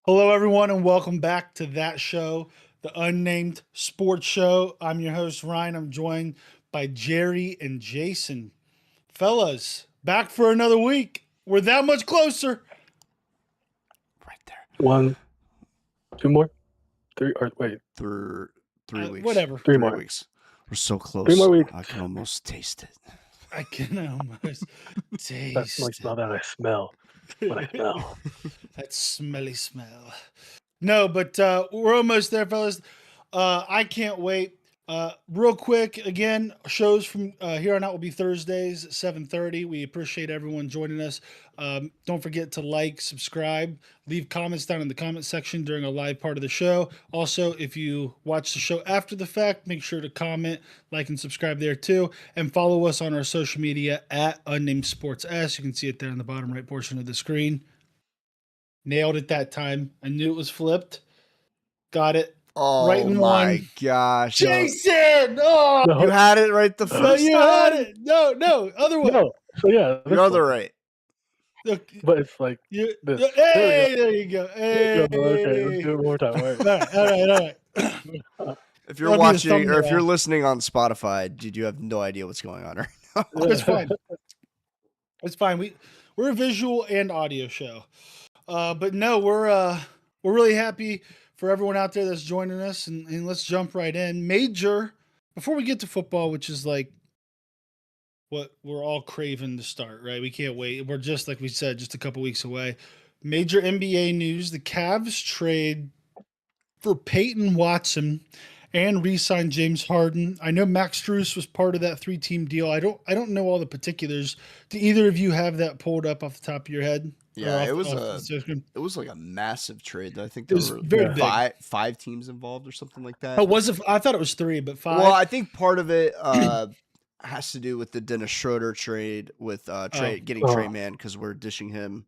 Hello, everyone, and welcome back to that show, the Unnamed Sports Show. I'm your host, Ryan. I'm joined by Jerry and Jason. Fellas, back for another week. We're that much closer. Right there. 1, 2 more, 3, or wait, Three weeks. Whatever. 3 more. Weeks. We're so close. 3 more weeks. I can almost taste it. I can almost That's my taste smell that I smell. What I smell. that smelly smell. No, but we're almost there, fellas. I can't wait. Real quick, again, shows from here on out will be Thursdays, 7:30. We appreciate everyone joining us. Don't forget to like, subscribe, leave comments down in the comment section during a live part of the show. Also, if you watch the show after the fact, make sure to comment, like, and subscribe there too. And follow us on our social media at Unnamed Sports S. You can see it there in the bottom right portion of the screen. Nailed it that time. I knew it was flipped. Got it. Oh Right in my one. gosh. Jason! Oh, No, You had it right the no, first you time. had it. No, other way. no. So yeah, You're on the right. Look, but it's like hey, this. there you go. There Hey. you go. Okay, let's do it one more time. All All right. If you're That'll be the watching or if thumbnail. you're listening on Spotify, dude, you have no idea what's going on right now. It's fine. It's fine. We're a visual and audio show. But no, we're really happy for everyone out there that's joining us, and let's jump right in. Before we get to football, which is like what we're all craving to start, right? We can't wait. We're just like we said, just a couple weeks away. Major NBA news: the Cavs trade for Peyton Watson and re-sign James Harden. I know Max Strus was part of that 3-team deal. I don't know all the particulars. Do either of you have that pulled up off the top of your head? Yeah, Or it was it was like a massive trade. I think It there was were very big. five teams involved or something like that. Oh, was it? I thought it was 3, but 5. Well, I think part of it has to do with the Dennis Schroeder trade with getting Trey Mann because we're dishing him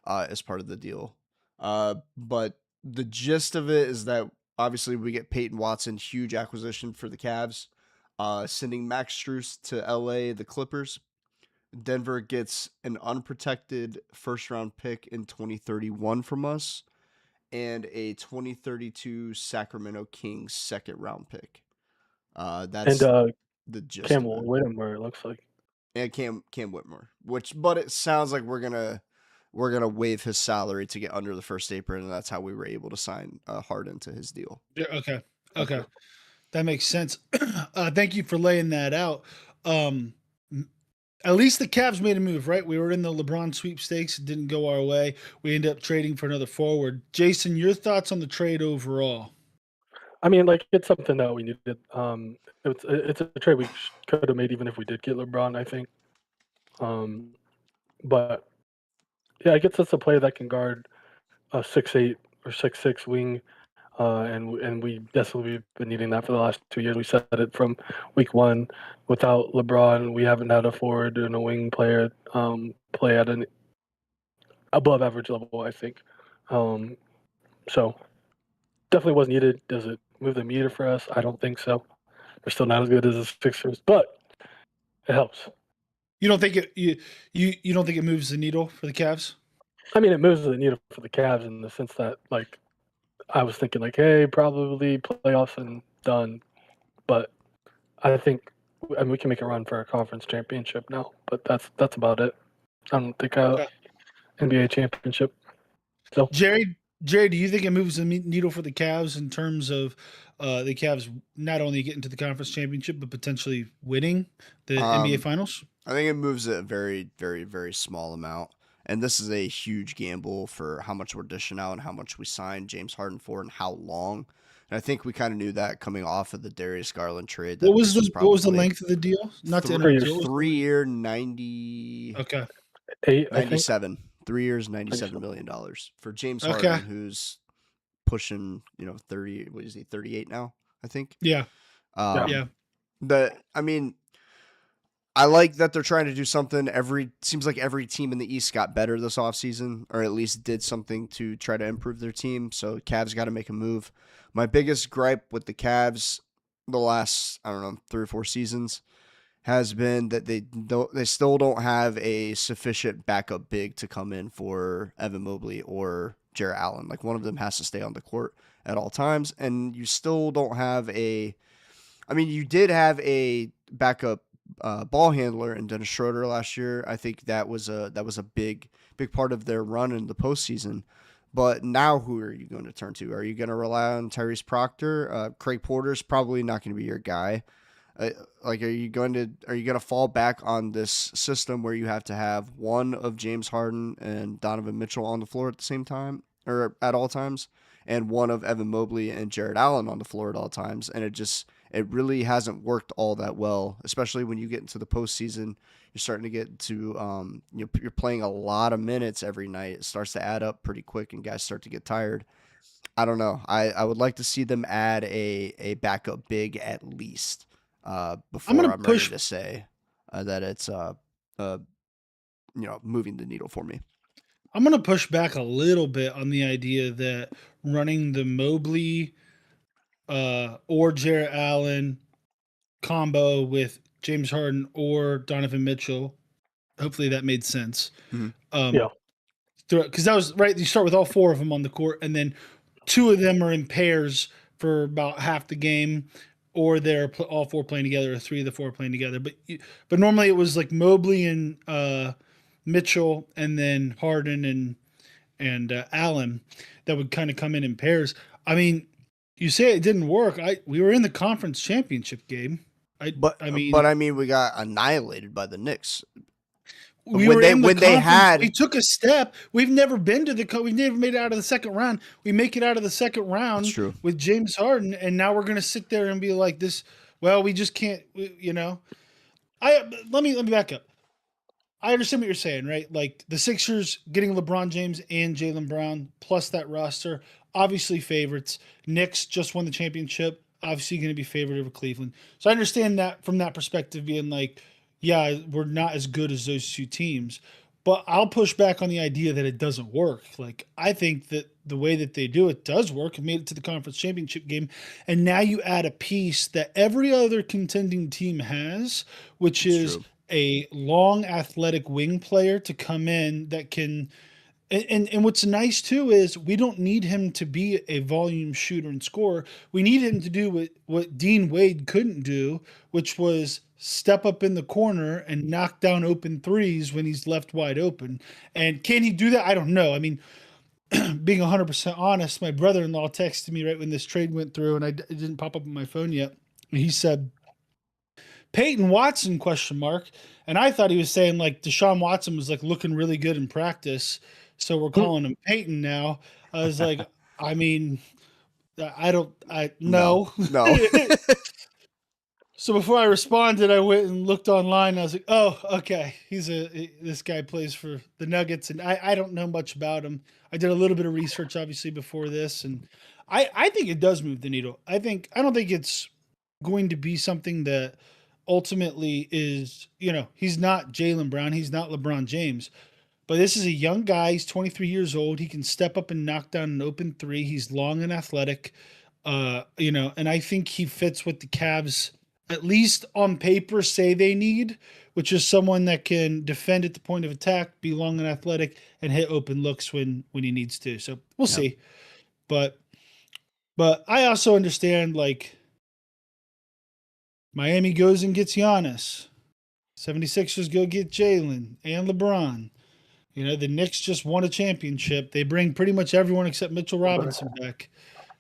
as part of the deal. But the gist of it is that obviously we get Peyton Watson, huge acquisition for the Cavs, sending Max Strus to LA, the Clippers. Denver gets an unprotected first-round pick in 2031 from us and a 2032 Sacramento Kings second-round pick. That's and the gist. Campbell of it. Whittemore, it looks like. And Cam Whitmore, but it sounds like we're gonna waive his salary to get under the first apron, and that's how we were able to sign Harden to his deal. Yeah, okay. That makes sense. Thank you for laying that out. At least the Cavs made a move, right? We were in the LeBron sweepstakes. It didn't go our way. We ended up trading for another forward. Jason, your thoughts on the trade overall? I mean, like it's something that we needed. It's a trade we could have made even if we did get LeBron, I think. But yeah, it gets us a player that can guard a 6'8" or 6'6" wing. And we definitely have been needing that for the last 2 years. We said it from week 1. Without LeBron, we haven't had a forward and a wing player play at an above average level, I think. So definitely was needed. Does it move the meter for us? I don't think so. We're still not as good as the Sixers, but it helps. You don't think you don't think it moves the needle for the Cavs? I mean, it moves the needle for the Cavs in the sense that, like, I was thinking, like, hey, probably playoffs and done. But I think we can make a run for a conference championship now. But that's about it. I don't think NBA championship. So Jerry, do you think it moves the needle for the Cavs in terms of the Cavs not only getting to the conference championship but potentially winning the NBA Finals? I think it moves it a very, very, very small amount. And this is a huge gamble for how much we're dishing out and how much we signed James Harden for and how long. And I think we kind of knew that coming off of the Darius Garland trade. What was the length of the deal? Not to interrupt you. 3 year, 90. Okay. 97. 3 years, $97 million for James Harden, who's pushing 30. What is he? 38 now, I think. Yeah. I mean, I like that they're trying to do something. Seems like every team in the East got better this offseason, or at least did something to try to improve their team. So Cavs got to make a move. My biggest gripe with the Cavs the last, 3 or 4 seasons has been that they still don't have a sufficient backup big to come in for Evan Mobley or Jarrett Allen. Like one of them has to stay on the court at all times, and you still don't have a. I mean, you did have a backup ball handler in Dennis Schroeder last year. I think that was a big part of their run in the postseason. But now, who are you going to turn to? Are you going to rely on Tyrese Proctor? Craig Porter's probably not going to be your guy. Like, are you going to fall back on this system where you have to have one of James Harden and Donovan Mitchell on the floor at the same time or at all times, and one of Evan Mobley and Jarrett Allen on the floor at all times? And it really hasn't worked all that well, especially when you get into the postseason. You're starting to get to you're playing a lot of minutes every night. It starts to add up pretty quick, and guys start to get tired. I don't know. I would like to see them add a backup big at least before I'm ready to say that it's moving the needle for me. I'm going to push back a little bit on the idea that running the Mobley or Jarrett Allen combo with James Harden or Donovan Mitchell. Hopefully that made sense. Mm-hmm. Because that was right. You start with all four of them on the court, and then two of them are in pairs for about half the game, or they're all four playing together, or three of the four playing together. But normally it was like Mobley and Mitchell, and then Harden and Allen that would kind of come in pairs. I mean, you say it didn't work. We were in the conference championship game. But we got annihilated by the Knicks. We took a step. We've never been to we've never made it out of the second round. We make it out of the second round with James Harden, and now we're going to sit there and be like this. Well, we just can't, let me back up. I understand what you're saying, right? Like the Sixers getting LeBron James and Jaylen Brown plus that roster, obviously favorites. Knicks just won the championship, obviously going to be favored over Cleveland. So I understand that from that perspective, being like, yeah, we're not as good as those two teams. But I'll push back on the idea that it doesn't work. Like, I think that the way that they do it does work. It made it to the conference championship game. And now you add a piece that every other contending team has, which is a long athletic wing player to come in that can. And what's nice too is we don't need him to be a volume shooter and scorer. We need him to do what Dean Wade couldn't do, which was step up in the corner and knock down open threes when he's left wide open. And can he do that? I don't know. I mean, being 100% honest, my brother-in-law texted me right when this trade went through, and it didn't pop up on my phone yet. And he said, Peyton Watson, ? And I thought he was saying like Deshaun Watson was like looking really good in practice, so we're calling him Peyton now. I was like, I mean, no. So before I responded, I went and looked online. And I was like, oh, okay. This guy plays for the Nuggets, and I don't know much about him. I did a little bit of research, obviously, before this, and I think it does move the needle. I don't think it's going to be something that ultimately is, he's not Jaylen Brown. He's not LeBron James. But this is a young guy. He's 23 years old. He can step up and knock down an open three. He's long and athletic, and I think he fits what the Cavs, at least on paper, say they need, which is someone that can defend at the point of attack, be long and athletic, and hit open looks when he needs to. So we'll see. But I also understand, like, Miami goes and gets Giannis. 76ers go get Jaylen and LeBron. The Knicks just won a championship. They bring pretty much everyone except Mitchell Robinson back.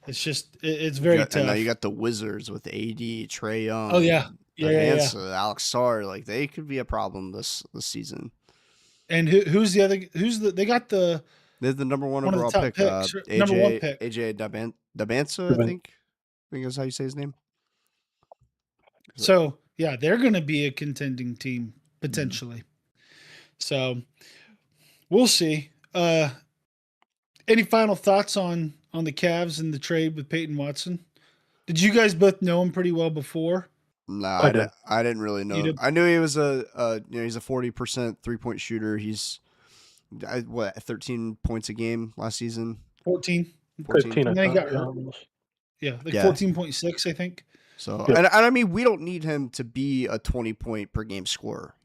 It's just, it's very tough. And now you got the Wizards with AD, Trae Young. Oh, yeah. Alex Sarr. Like, they could be a problem this season. And they got the... They're the number one overall pick. Number one pick. AJ Dabansa, I think is how you say his name. So, yeah, they're going to be a contending team, potentially. So, we'll see. Any final thoughts on the Cavs and the trade with Peyton Watson? Did you guys both know him pretty well before? No, I didn't really know. I knew he was he's a 40% 3-point shooter. He's 13 points a game last season. 14. 15. And then he got hurt. Yeah, 14.6, I think. So, and I mean, we don't need him to be a 20-point per game scorer.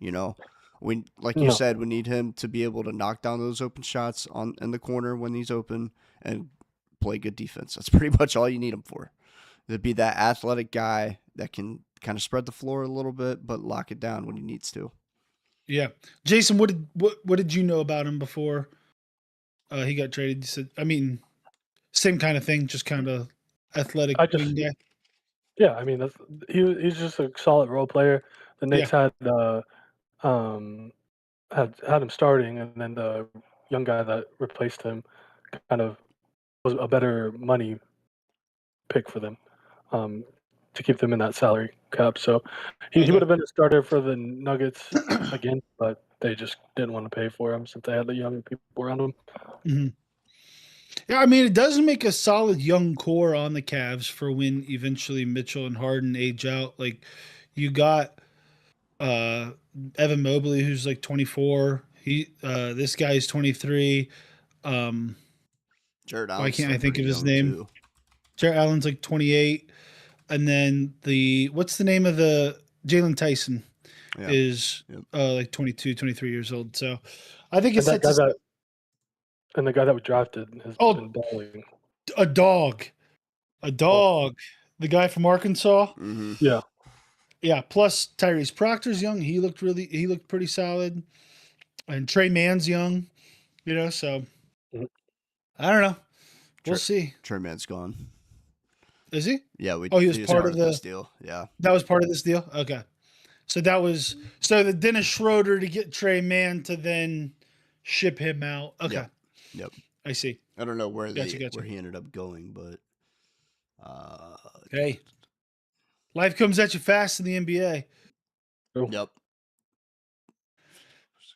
Like you No. said, we need him to be able to knock down those open shots in the corner when he's open and play good defense. That's pretty much all you need him for. To be that athletic guy that can kind of spread the floor a little bit, but lock it down when he needs to. Yeah, Jason, what did you know about him before he got traded? You said, I mean, same kind of thing, just kind of athletic wing guy. Yeah, I mean, he's just a solid role player. The Knicks had him starting, and then the young guy that replaced him kind of was a better money pick for them, to keep them in that salary cap. So he Okay. would have been a starter for the Nuggets again, but they just didn't want to pay for him since they had the young people around him. Mm-hmm. Yeah, I mean, it does make a solid young core on the Cavs for when eventually Mitchell and Harden age out. Like, you got Evan Mobley, who's like 24. This guy's 23. Jared Why Allen's can't I still think pretty of his young, name? too. Jared Allen's like 28. And then what's the name of the Jalen Tyson is like 22, 23 years old. So I think it's and the guy that we drafted has been balling. A dog. The guy from Arkansas. Mm-hmm. Yeah. Yeah. Plus Tyrese Proctor's young. He looked pretty solid. And Trey Mann's young, so I don't know. We'll see. Trey Mann's gone. Is he? Yeah, he was part of this deal. Yeah. That was part of this deal? Okay. So the Dennis Schroeder to get Trey Mann to then ship him out. Okay. Yep. I see. I don't know where Gotcha. where he ended up going, but hey. Life comes at you fast in the NBA. Yep.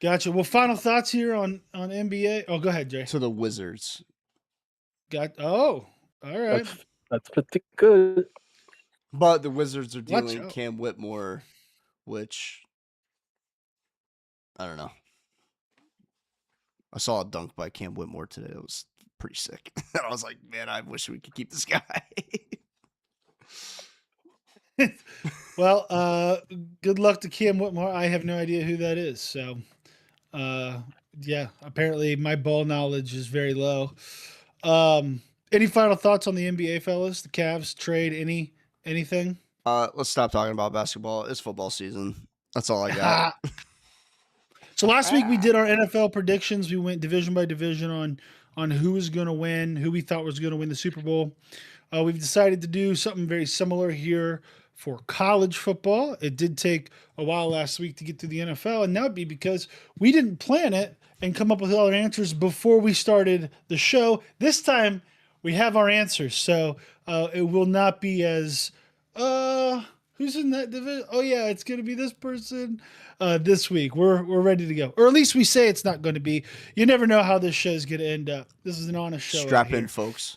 Gotcha. Well, final thoughts here on NBA. Oh, go ahead, Jay. To the Wizards. All right. That's pretty good. But the Wizards are dealing Cam Whitmore, which I don't know. I saw a dunk by Cam Whitmore today. It was pretty sick. I was like, man, I wish we could keep this guy. Well, good luck to Cam Whitmore. I have no idea who that is. So, yeah, apparently my ball knowledge is very low. Any final thoughts on the NBA, fellas? The Cavs trade, anything? Let's stop talking about basketball. It's football season. That's all I got. So last week we did our NFL predictions. We went division by division on who was going to win, who we thought was going to win the Super Bowl. We've decided to do something very similar here for college football. It did take a while last week to get to the NFL, and that would be because we didn't plan it and come up with all our answers before we started the show. This time we have our answers, so it will not be as who's in that division? Oh yeah, it's going to be this person this week. We're ready to go, or at least we say it's not going to be. You never know how this show is going to end up. This is an honest show. Strap in, folks.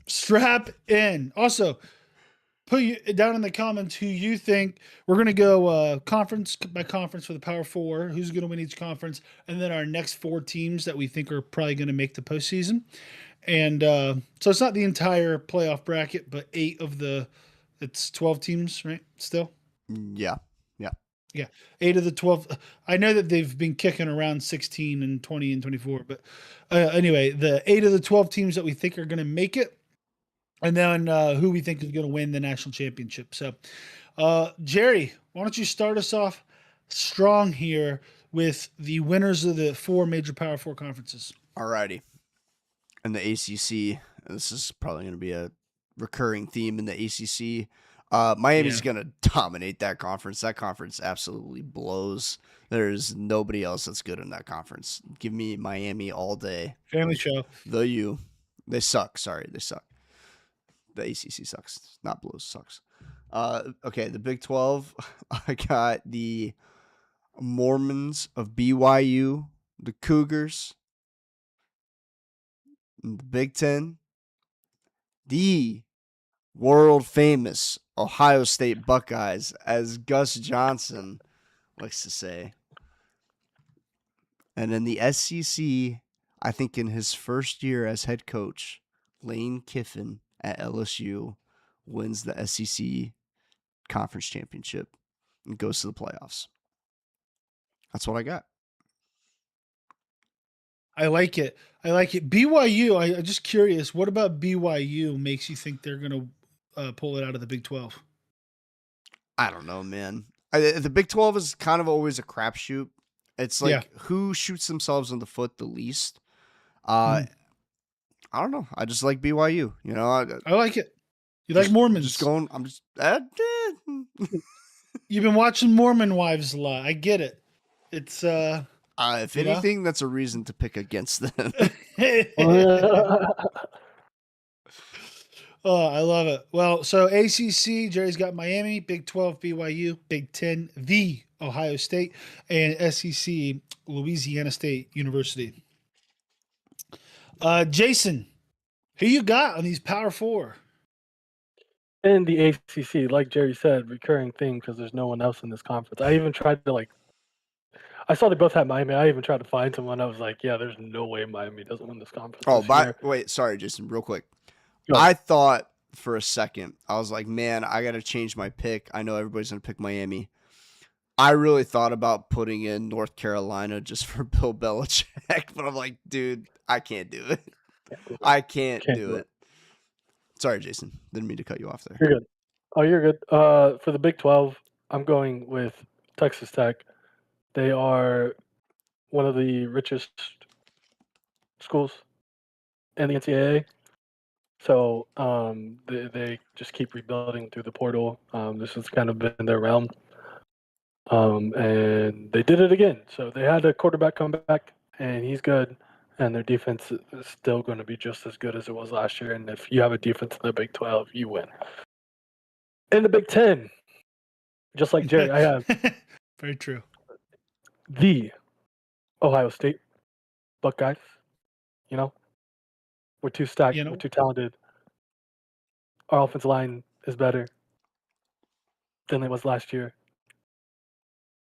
Strap in. Also, put down in the comments who you think. We're going to go conference by conference for the Power Four. Who's going to win each conference, and then our next 4 teams that we think are probably going to make the postseason. And so it's not the entire playoff bracket, but 8 of the. It's 12 teams, right? Still. Yeah. 8 of the 12. I know that they've been kicking around 16 and 20 and 24, but anyway, the 8 of the 12 teams that we think are going to make it. And then who we think is going to win the national championship. So, Jerry, why don't you start us off strong here with the winners of the 4 major Power 4 conferences? All righty. And the ACC, this is probably going to be a recurring theme in the ACC. Miami's going to dominate that conference. That conference absolutely blows. There's nobody else that's good in that conference. Give me Miami all day. Family show. The U. They suck. Sorry, they suck. The ACC sucks. Not blows, sucks. Okay, the Big 12. I got the Mormons of BYU, the Cougars. In the Big 10, the world famous Ohio State Buckeyes, as Gus Johnson likes to say. And in the SEC, I think in his first year as head coach, Lane Kiffin at LSU wins the SEC conference championship and goes to the playoffs. That's what I got. I like it. BYU, I'm just curious, what about BYU makes you think they're going to pull it out of the Big 12? I don't know, man. The Big 12 is kind of always a crapshoot. It's like who shoots themselves in the foot the least. I don't know. I just like BYU. You know, I like it. You like Mormons? You've been watching Mormon Wives a lot. I get it. It's if anything, that's a reason to pick against them. Oh, I love it. Well, so ACC, Jerry's got Miami, Big 12, BYU, Big 10, the Ohio State, and SEC, Louisiana State University. Jason, who you got on these Power Four? In the ACC, like Jerry said, recurring theme because there's no one else in this conference. I even tried to I saw they both had Miami. I even tried to find someone. I was like, yeah, there's no way Miami doesn't win this conference. Wait, sorry, Jason, real quick. I thought for a second, I was like, man, I got to change my pick. I know everybody's going to pick Miami. I really thought about putting in North Carolina just for Bill Belichick, but I'm like, dude, I can't do it. I can't do it. Sorry, Jason. Didn't mean to cut you off there. You're good. Oh, you're good. For the Big 12, I'm going with Texas Tech. They are one of the richest schools in the NCAA. So they just keep rebuilding through the portal. This has kind of been their realm. And they did it again. So they had a quarterback come back, and he's good. And their defense is still going to be just as good as it was last year. And if you have a defense in the Big 12, you win. In the Big 10, just like Jerry, I have very true. The Ohio State Buckeyes. You know, we're too stacked. We're too talented. Our offensive line is better than it was last year.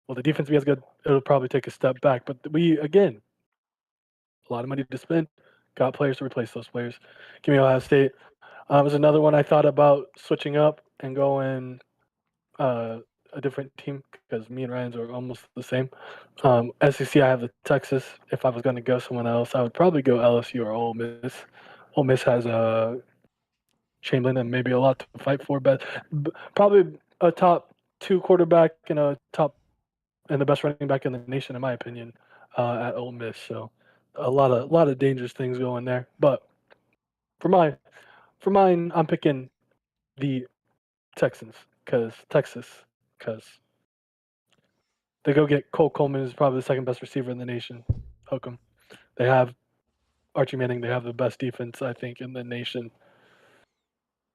Will the defense be as good? It'll probably take a step back. But again, a lot of money to spend. Got players to replace those players. Give me Ohio State. Was another one I thought about switching up and going a different team because me and Ryan's are almost the same. SEC, I have the Texas. If I was going to go someone else, I would probably go LSU or Ole Miss. Ole Miss has Chamberlain and maybe a lot to fight for, but probably a top 2 quarterback and the best running back in the nation, in my opinion, at Ole Miss. So a lot of dangerous things going there. But for mine, I'm picking the Texans because they go get Cole Coleman, who's probably the second best receiver in the nation. Hook 'em. They have Archie Manning. They have the best defense, I think, in the nation.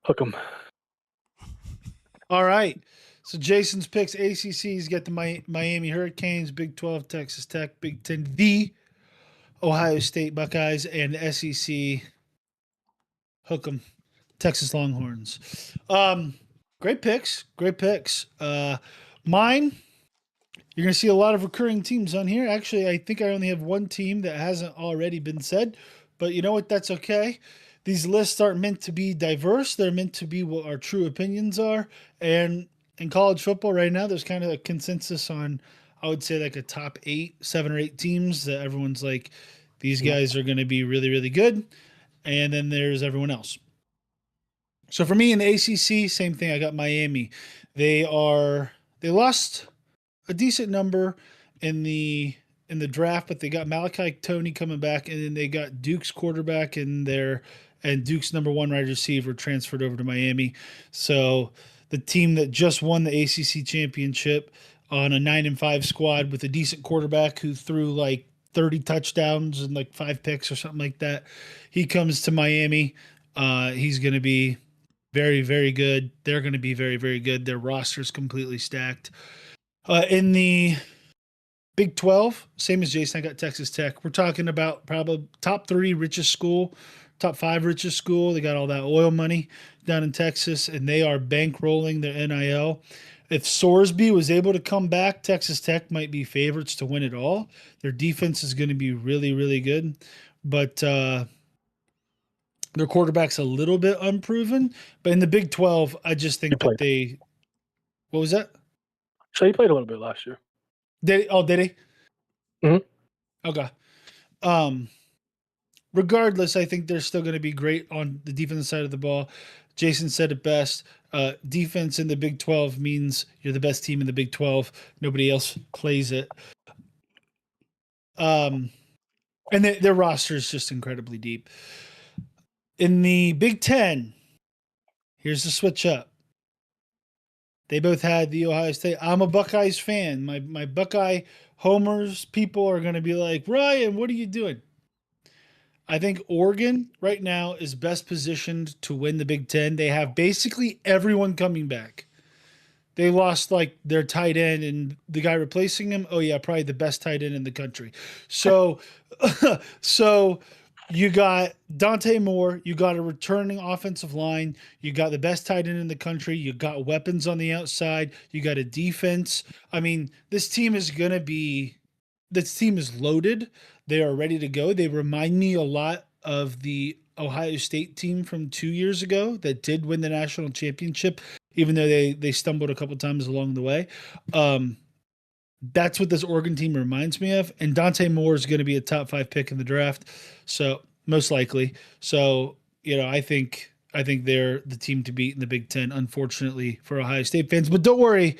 Hook 'em. All right. So Jason's picks: ACC's got the Miami Hurricanes, Big 12 Texas Tech, Big 10 the Ohio State Buckeyes, and the SEC Hook 'em Texas Longhorns. Great picks. Mine, you're going to see a lot of recurring teams on here. Actually, I think I only have one team that hasn't already been said, but you know what? That's okay. These lists aren't meant to be diverse. They're meant to be what our true opinions are. And in college football right now, there's kind of a consensus on, I would say, like a top 7 or 8 teams that everyone's like, these guys are going to be really, really good. And then there's everyone else. So for me in the ACC, same thing. I got Miami. They lost a decent number in the draft, but they got Malachi Tony coming back, and then they got Duke's quarterback and Duke's number 1 wide receiver transferred over to Miami. So the team that just won the ACC championship on a 9-5 squad with a decent quarterback who threw like 30 touchdowns and like 5 picks or something like that. He comes to Miami. He's going to be very, very good. They're going to be very, very good. Their roster's completely stacked. In the Big 12, same as Jason, I got Texas Tech. We're talking about probably top 3 richest school, top 5 richest school. They got all that oil money down in Texas, and they are bankrolling their NIL. If Sorsby was able to come back, Texas Tech might be favorites to win it all. Their defense is going to be really, really good, but their quarterback's a little bit unproven. But in the Big 12, I just think that they – what was that? So he played a little bit last year. Did he? Okay. Regardless, I think they're still going to be great on the defensive side of the ball. Jason said it best. Defense in the Big 12 means you're the best team in the Big 12. Nobody else plays it. And their roster is just incredibly deep. In the Big 10, here's the switch up. They both had the Ohio State. I'm a Buckeyes fan. My Buckeye homers people are going to be like, Ryan, what are you doing? I think Oregon right now is best positioned to win the Big Ten. They have basically everyone coming back. They lost like their tight end and the guy replacing him. Oh yeah, probably the best tight end in the country. So, so you got Dante Moore. You got a returning offensive line. You got the best tight end in the country. You got weapons on the outside. You got a defense. I mean, this team is gonna be. This team is loaded. They are ready to go. They remind me a lot of the Ohio State team from 2 years ago that did win the national championship, even though they stumbled a couple times along the way. That's what this Oregon team reminds me of. And Dante Moore is going to be a top 5 pick in the draft, so most likely. So I think they're the team to beat in the Big Ten. Unfortunately for Ohio State fans, but don't worry,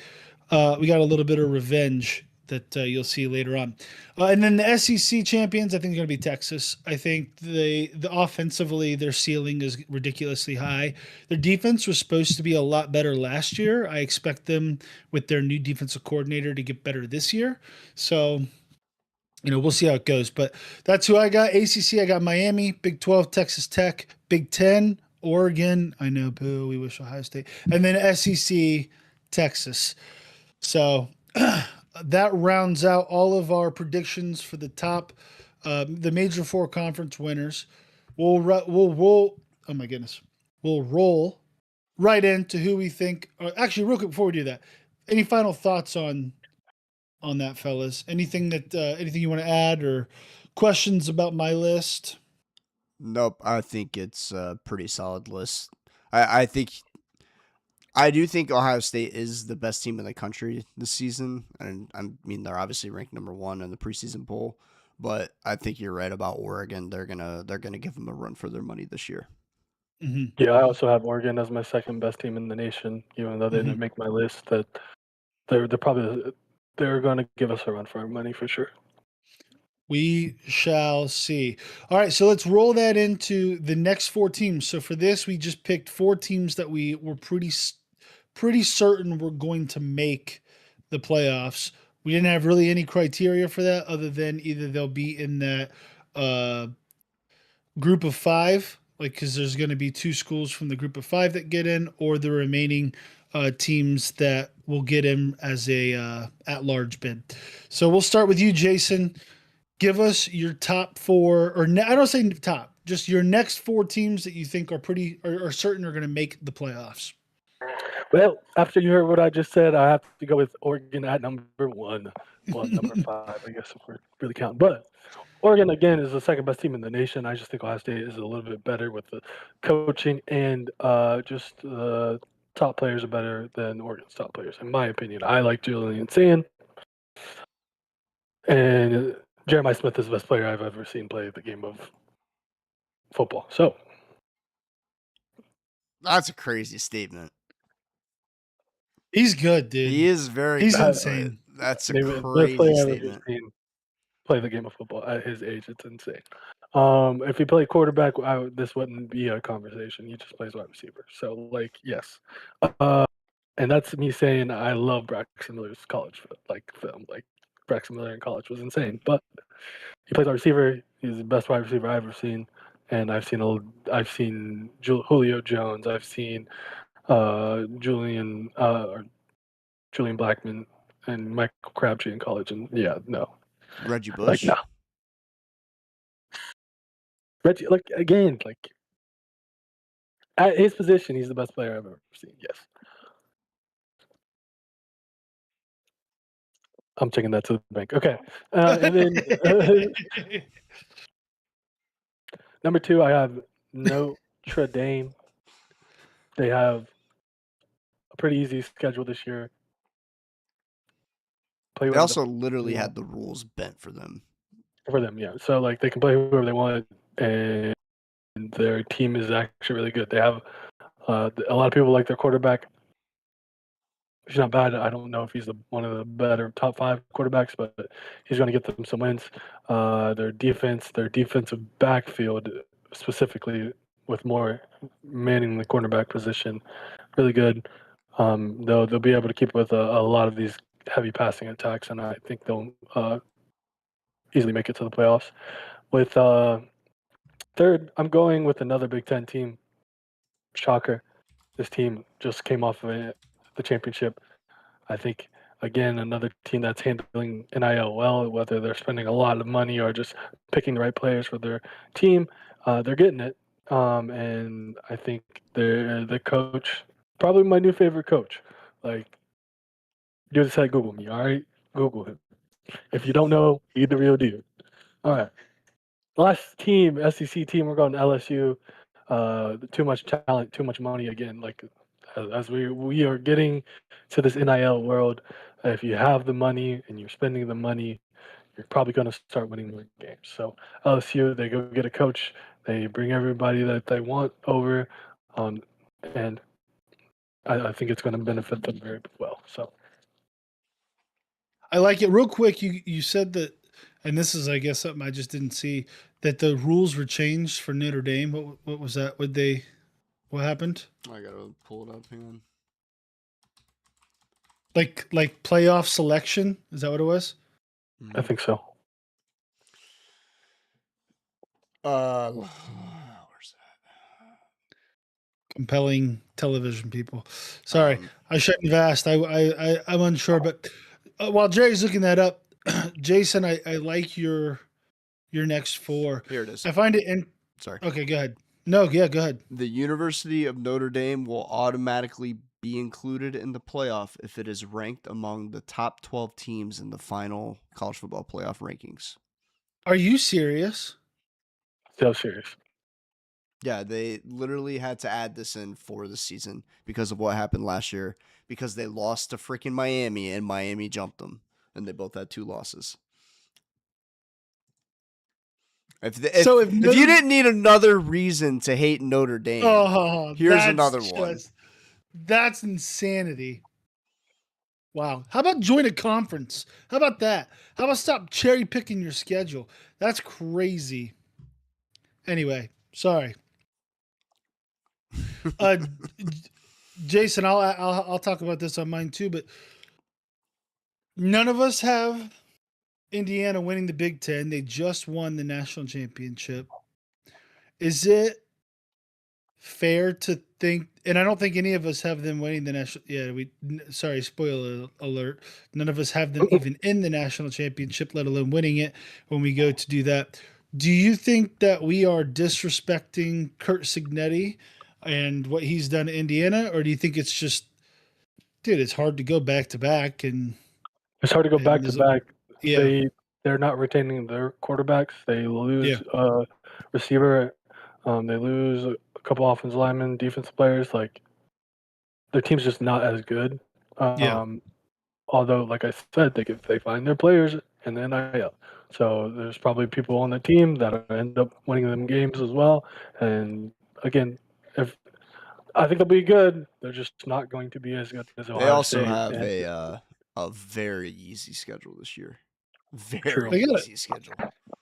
we got a little bit of revenge that you'll see later on. And then the SEC champions, I think, are going to be Texas. I think the offensively, their ceiling is ridiculously high. Their defense was supposed to be a lot better last year. I expect them, with their new defensive coordinator, to get better this year. So, we'll see how it goes. But that's who I got. ACC, I got Miami. Big 12, Texas Tech. Big 10, Oregon. I know, boo, we wish Ohio State. And then SEC, Texas. So that rounds out all of our predictions for the top, the major 4 conference winners. We'll roll. Oh my goodness, we'll roll right into who we think. Actually, real quick before we do that, any final thoughts on that, fellas? Anything you want to add or questions about my list? Nope. I think it's a pretty solid list. I do think Ohio State is the best team in the country this season, and I mean they're obviously ranked number 1 in the preseason poll. But I think you're right about Oregon. They're gonna give them a run for their money this year. Mm-hmm. Yeah, I also have Oregon as my second best team in the nation, even though they didn't make my list. That they're going to give us a run for our money for sure. We shall see. All right, so let's roll that into the next 4 teams. So for this, we just picked 4 teams that we were pretty certain were going to make the playoffs. We didn't have really any criteria for that other than either they'll be in that group of 5, like because there's going to be 2 schools from the group of 5 that get in, or the remaining teams that will get in as a at-large bid. So we'll start with you, Jason. Give us your top 4, or I don't say top, just your next 4 teams that you think are certain are going to make the playoffs. Well, after you heard what I just said, I have to go with Oregon at number 1. Well, number 5, I guess, if we're really counting. But Oregon, again, is the second best team in the nation. I just think Ohio State is a little bit better with the coaching, and just the top players are better than Oregon's top players, in my opinion. I like Julian Sand, and Jeremiah Smith is the best player I've ever seen play the game of football. So that's a crazy statement. He's good, dude. He is very He's good. insane. That's a best crazy player I've ever statement. seen play the game of football at his age. It's insane. If he played quarterback, this wouldn't be a conversation. He just plays wide receiver. So, yes. And that's me saying I love Braxton Miller's college film. Like Braxton Miller in college was insane. But he plays wide receiver. He's the best wide receiver I've ever seen. And I've seen Julio Jones. I've seen Julian Blackman and Michael Crabtree in college. And no. Reggie Bush. No. Reggie, again, at his position, he's the best player I've ever seen. Yes. I'm taking that to the bank. Okay. And then number 2, I have Notre Dame. They have a pretty easy schedule this year. play. They also literally had the rules bent for them. For them, yeah. So like they can play whoever they want, and their team is actually really good. They have a lot of people like their quarterback. He's not bad. I don't know if he's one of the better top 5 quarterbacks, but he's going to get them some wins. Their defensive backfield specifically, with more manning the cornerback position, really good. They'll be able to keep with a lot of these heavy passing attacks, and I think they'll easily make it to the playoffs. With third, I'm going with another Big Ten team. Shocker. This team just came off of the championship. I think, again, another team that's handling NIL well, whether they're spending a lot of money or just picking the right players for their team, they're getting it. And I think the coach, probably my new favorite coach. Like, do this at Google me, all right? Google him. If you don't know, he's the real deal. All right. Last team, SEC team, we're going to LSU. Too much talent, too much money again. Like as we are getting to this NIL world, if you have the money and you're spending the money, you're probably going to start winning more games. So LSU, they go get a coach, they bring everybody that they want over, and I think it's going to benefit them very well. So I like it. Real quick, you said that, and this is, I guess, something I just didn't see, that the rules were changed for Notre Dame. What was that? What happened? I gotta pull it up. Hang on. Like playoff selection? Is that what it was? I think so. Where's that? Compelling television people. Sorry, I shouldn't have asked. I'm unsure, but while Jerry's looking that up, Jason, I like your next 4. Here it is. I find it Sorry. Okay, go ahead. No, yeah, go ahead. The University of Notre Dame will automatically be included in the playoff if it is ranked among the top 12 teams in the final college football playoff rankings. Are you serious? So serious. Yeah, they literally had to add this in for the season because of what happened last year, because they lost to freaking Miami and Miami jumped them, and they both had 2 losses. If you didn't need another reason to hate Notre Dame, here's another one. That's insanity. Wow. How about join a conference? How about that? How about stop cherry picking your schedule? That's crazy. Anyway, sorry. Jason, I'll talk about this on mine too, but none of us have Indiana winning the Big Ten. They just won the national championship. Is it fair to think, and I don't think any of us have them winning the national, sorry, spoiler alert. None of us have them even in the national championship, let alone winning it when we go to do that. Do you think that we are disrespecting Kurt Signetti and what he's done at Indiana, or do you think it's just, dude, it's hard to go back to back, and it's hard to go back to back. Yeah, they're not retaining their quarterbacks. They lose a receiver. They lose a couple offensive linemen, defensive players. Like their team's just not as good. Although, like I said, they find their players and then NIL. So there's probably people on the team that end up winning them games as well. And again, if I think they'll be good, they're just not going to be as good as Ohio State. They also have a very easy schedule this year. Very easy schedule.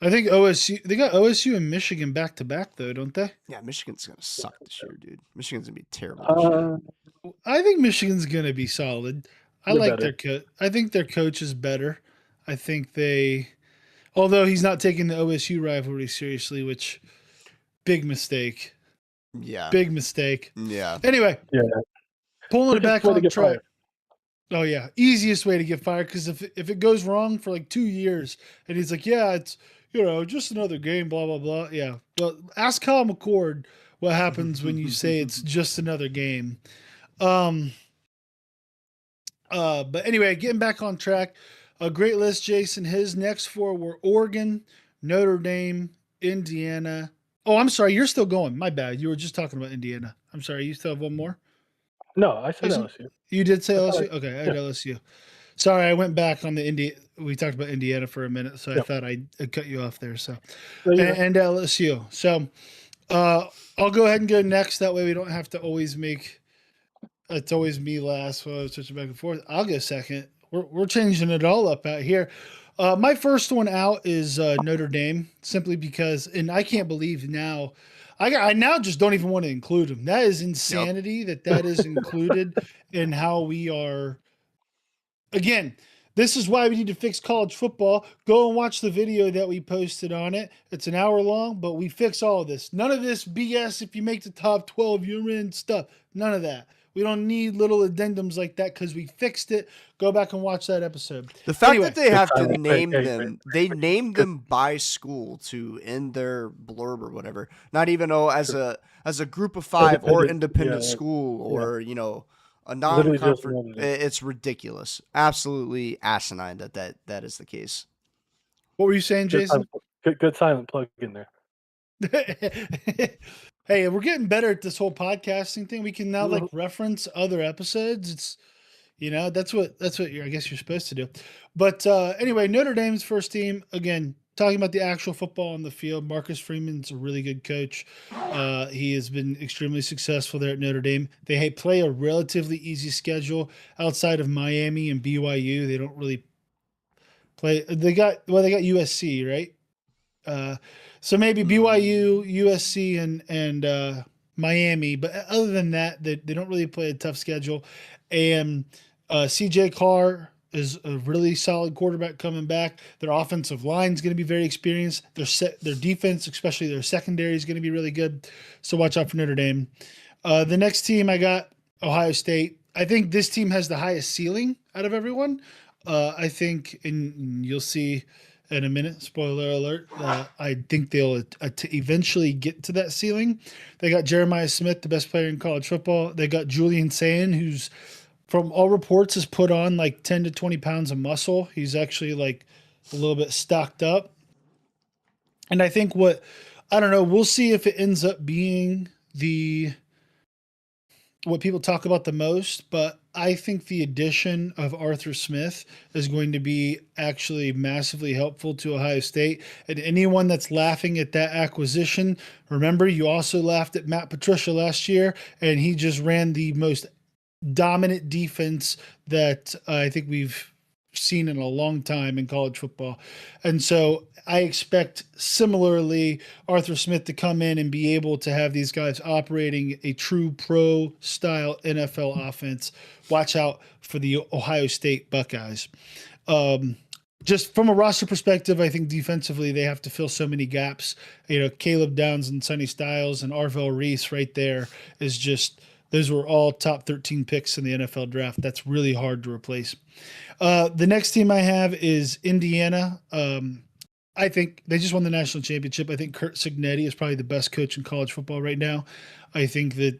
I think they got OSU and Michigan back to back though, don't they? Yeah, Michigan's gonna suck this year, dude. Michigan's gonna be terrible this year. I think Michigan's gonna be solid. I like their coach. I think their coach is better. I think although he's not taking the OSU rivalry seriously, which big mistake. Yeah. Big mistake. Yeah. Anyway. Yeah. Pulling it back on track. Oh yeah, easiest way to get fired, because if it goes wrong for like 2 years and he's like, yeah, it's just another game, blah blah blah. Yeah, well, ask Kyle McCord what happens when you say it's just another game. But anyway, getting back on track, a great list, Jason. His next 4 were Oregon, Notre Dame, Indiana. Oh, I'm sorry, you're still going. My bad. You were just talking about Indiana. I'm sorry. You still have one more? No, I said LSU. You did say LSU? Okay, I had LSU. Sorry, I went back on the We talked about Indiana for a minute, so I thought I'd cut you off there. So, and LSU. So, I'll go ahead and go next. That way, we don't have to always make. It's always me last. While I was switching back and forth. I'll go second. We're changing it all up out here. My first one out is Notre Dame, simply because, and I can't believe now. I now just don't even want to include them. That is insanity that is included in how we are. Again, this is why we need to fix college football. Go and watch the video that we posted on it. It's an hour long, but we fix all of this. None of this BS. If you make the top 12, you're in stuff. None of that. We don't need little addendums like that because we fixed it. Go back and watch that episode. The fact that they have to name them, they named them by school to end their blurb or whatever. Not even as a group of 5 or independent school or a non-conference. It's ridiculous. Absolutely asinine that is the case. What were you saying, Jason? Good silent plug in there. Hey, we're getting better at this whole podcasting thing. We can now reference other episodes. It's that's what I guess you're supposed to do. But anyway, Notre Dame's first team, again, talking about the actual football on the field. Marcus Freeman's a really good coach. He has been extremely successful there at Notre Dame. They play a relatively easy schedule outside of Miami and BYU. They don't really play. They got USC, right? So maybe BYU, USC, and Miami. But other than that, they don't really play a tough schedule. And CJ Carr is a really solid quarterback coming back. Their offensive line is going to be very experienced. Their defense, especially their secondary, is going to be really good. So watch out for Notre Dame. The next team I got, Ohio State. I think this team has the highest ceiling out of everyone. I think, and you'll see in a minute, spoiler alert, I think they'll eventually get to that ceiling. They got Jeremiah Smith, the best player in college football. They got Julian Sayin, who's, from all reports, has put on like 10 to 20 pounds of muscle. He's actually like a little bit stocked up. And I think I don't know, we'll see if it ends up being what people talk about the most, but I think the addition of Arthur Smith is going to be actually massively helpful to Ohio State. And anyone that's laughing at that acquisition, remember, you also laughed at Matt Patricia last year, and he just ran the most dominant defense that I think we've seen in a long time in college football. And so I expect similarly Arthur Smith to come in and be able to have these guys operating a true pro style NFL offense. Watch out for the Ohio State Buckeyes. Just from a roster perspective, I think defensively they have to fill so many gaps. Caleb Downs and Sonny Styles and Arvell Reese right there is just, those were all top 13 picks in the NFL draft. That's really hard to replace. The next team I have is Indiana. I think they just won the national championship. I think Curt Cignetti is probably the best coach in college football right now. I think that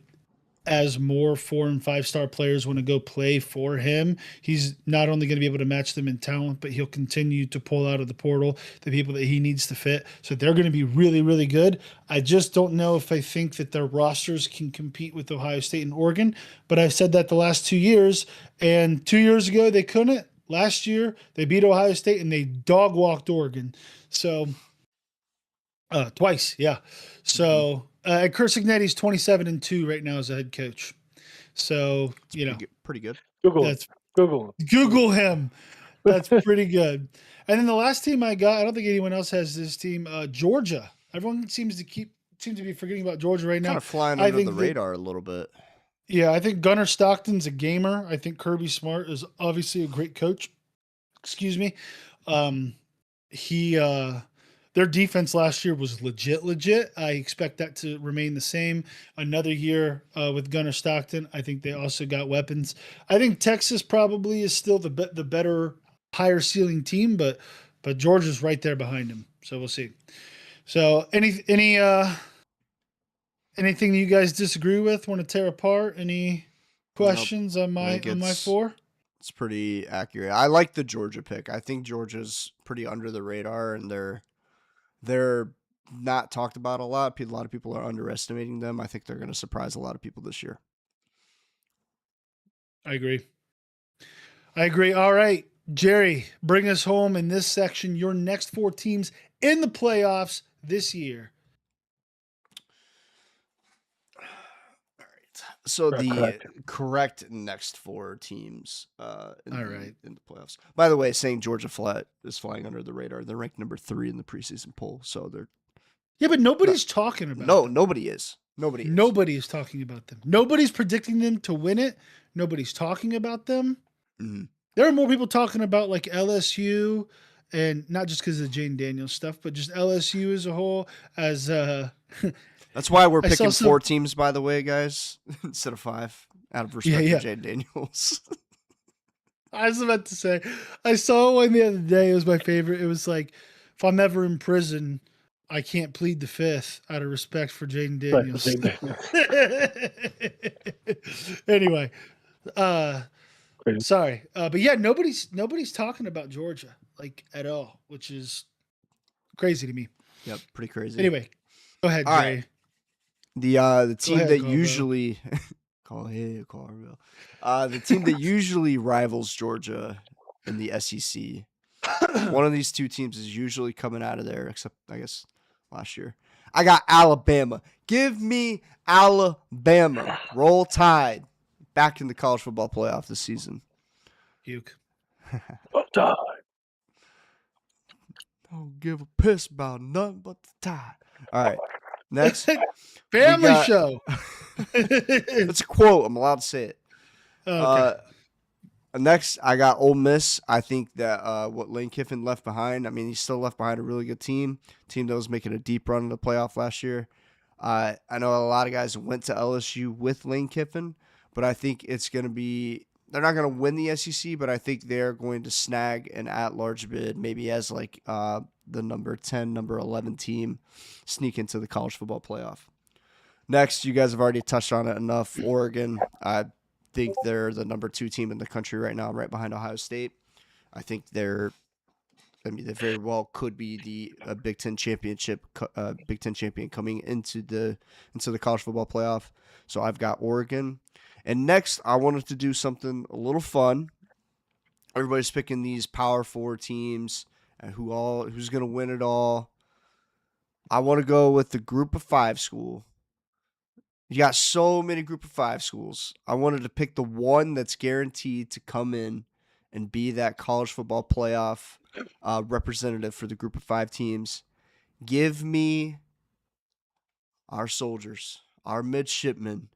as more 4- and 5-star players want to go play for him, he's not only going to be able to match them in talent, but he'll continue to pull out of the portal the people that he needs to fit. So they're going to be really, really good. I just don't know if I think that their rosters can compete with Ohio State and Oregon, but I've said that the last 2 years, and 2 years ago they couldn't. Last year they beat Ohio State and they dog walked Oregon. So twice. Yeah. So, Curt Cignetti's 27-2 right now as a head coach. So, pretty good. Google him. That's pretty good. And then the last team I got, I don't think anyone else has this team, Georgia. Everyone seems to be forgetting about Georgia right now. Kind of flying under the radar a little bit. Yeah, I think Gunnar Stockton's a gamer. I think Kirby Smart is obviously a great coach. Excuse me. Their defense last year was legit. I expect that to remain the same another year with Gunnar Stockton. I think they also got weapons. I think Texas probably is still the better, higher ceiling team, but Georgia's right there behind him. So we'll see. So anything you guys disagree with? Want to tear apart? Any questions on my four? It's pretty accurate. I like the Georgia pick. I think Georgia's pretty under the radar, and they're not talked about a lot. A lot of people are underestimating them. I think they're going to surprise a lot of people this year. I agree. All right. Jerry, bring us home in this section. Your next 4 teams in the playoffs this year. So the correct next 4 teams in the playoffs. By the way, saying Georgia Flat is flying under the radar. They're ranked number 3 in the preseason poll. So they're but nobody's talking about them. Nobody is. Nobody is talking about them. Nobody's predicting them to win it. Nobody's talking about them. Mm-hmm. There are more people talking about like LSU, and not just because of Jane Daniels stuff, but just LSU as a whole. As that's why we're picking 4 teams, by the way, guys, instead of 5, out of respect for Jane Daniels. I was about to say, I saw one the other day. It was my favorite. It was like, if I'm ever in prison, I can't plead the 5th out of respect for Jane Daniels. Anyway, sorry, but yeah, nobody's talking about Georgia like at all, which is crazy to me. Yep, pretty crazy. Anyway, go ahead, all Jay. Right. The team that usually Carville. The team that usually rivals Georgia in the SEC. One of these 2 teams is usually coming out of there, except I guess last year. I got Alabama. Give me Alabama. Roll Tide. Back in the college football playoff this season. Puke. Tide. Don't give a piss about nothing but the Tide. All right. Next. Family show. It's a quote. I'm allowed to say it. Okay. Next, I got Ole Miss. I think that what Lane Kiffin left behind, I mean, he still left behind a really good team that was making a deep run in the playoff last year. I know a lot of guys went to LSU with Lane Kiffin, but I think it's going to be – they're not going to win the SEC, but I think they're going to snag an at-large bid, maybe as like the number 10, number 11 team, sneak into the college football playoff. Next, you guys have already touched on it enough. Oregon, I think they're the number 2 team in the country right now, right behind Ohio State. I think they very well could be the Big Ten champion coming into the college football playoff. So I've got Oregon. And next, I wanted to do something a little fun. Everybody's picking these Power 4 teams and who's going to win it all. I want to go with the Group of 5 school. You got so many Group of 5 schools. I wanted to pick the one that's guaranteed to come in and be that college football playoff representative for the Group of 5 teams. Give me our soldiers, our midshipmen,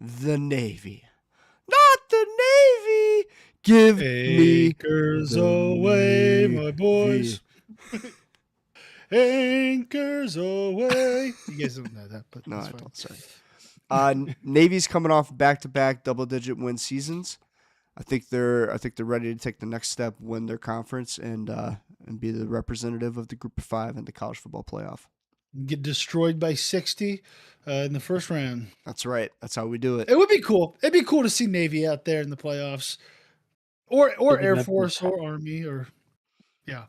the Navy. Not the Navy. Give Anchors me away, my boys. Anchors away. You guys don't know that, but no, that's I fine. don't. Sorry. Navy's coming off back-to-back double-digit win seasons. I think they're ready to take the next step, win their conference, and be the representative of the Group of 5 in the college football playoff. Get destroyed by 60 in the first round. That's right. That's how we do it. It would be cool. It'd be cool to see Navy out there in the playoffs, or Air Force or Army or yeah.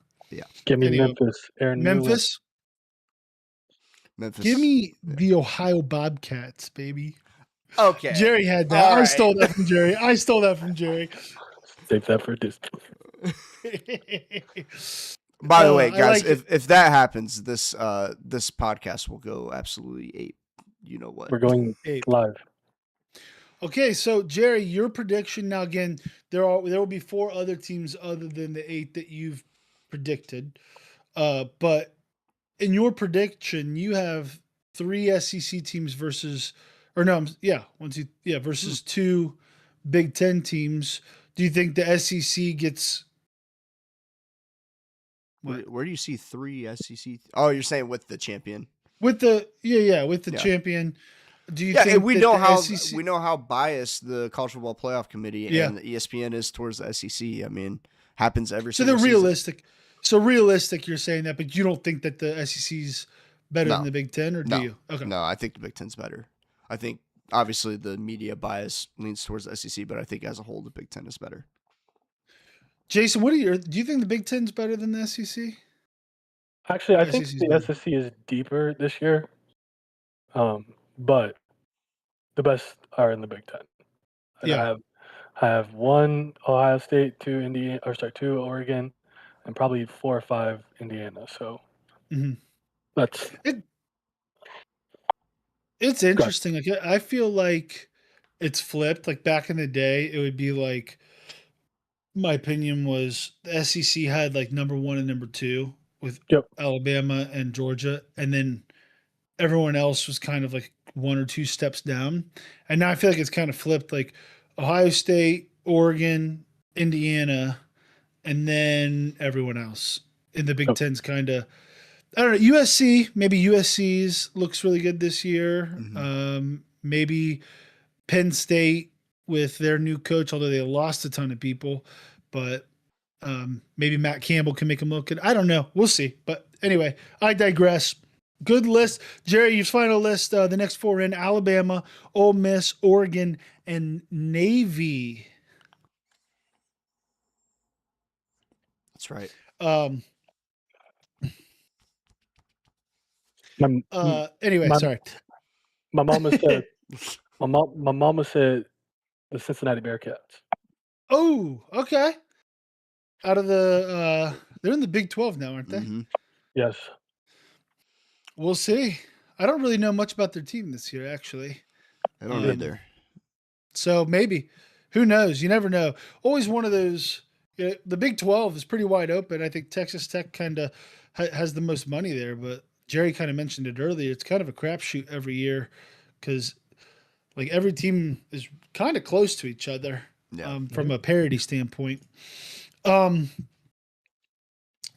Give me Memphis. Memphis. Give me the Ohio Bobcats, baby. Okay. Jerry had that. I stole that from Jerry. Save that for this. By the way, guys, if that happens, this podcast will go absolutely ape. You know what? We're going live. Okay, so Jerry, your prediction now again, there will be 4 other teams other than the 8 that you've predicted. But in your prediction, you have 3 SEC teams versus 2 Big Ten teams. Do you think the SEC gets? Where do you see 3 SEC? Oh, you're saying with the champion. With the champion. Do you think we know how biased the College Football Playoff Committee and the ESPN is towards the SEC. I mean, happens every single season. So they're realistic. So realistic, you're saying that, but you don't think that the SEC's better than the Big Ten, or do you? Okay. No, I think the Big Ten's better. I think obviously the media bias leans towards the SEC, but I think as a whole the Big Ten is better. Jason, do you think the Big Ten's better than the SEC? Actually, I think the SEC is deeper this year, but the best are in the Big Ten. And I have 1 Ohio State, 2 Oregon, and probably 4 or 5 Indiana. So that's It's interesting. Like I feel like it's flipped. Like back in the day, it would be like my opinion was the SEC had like number 1 and number 2 with Alabama and Georgia, and then everyone else was kind of like 1 or 2 steps down. And now I feel like it's kind of flipped. Like Ohio State, Oregon, Indiana, and then everyone else in the Big Ten's kind of. I don't know. USC, maybe USC's looks really good this year. Maybe Penn State with their new coach, although they lost a ton of people, but maybe Matt Campbell can make them look good. I don't know. We'll see. But anyway, I digress. Good list. Jerry, your final list. The next 4 in Alabama, Ole Miss, Oregon, and Navy. That's right. Anyway, sorry. My mama said my mama said the Cincinnati Bearcats. Oh, okay. Out of the they're in the Big 12 now, aren't they? Yes. We'll see. I don't really know much about their team this year, actually. I don't either. So maybe. Who knows? You never know. Always one of those. The Big 12 is pretty wide open. I think Texas Tech kind of has the most money there, but Jerry kind of mentioned it earlier. It's kind of a crapshoot every year because like every team is kind of close to each other from a parity standpoint.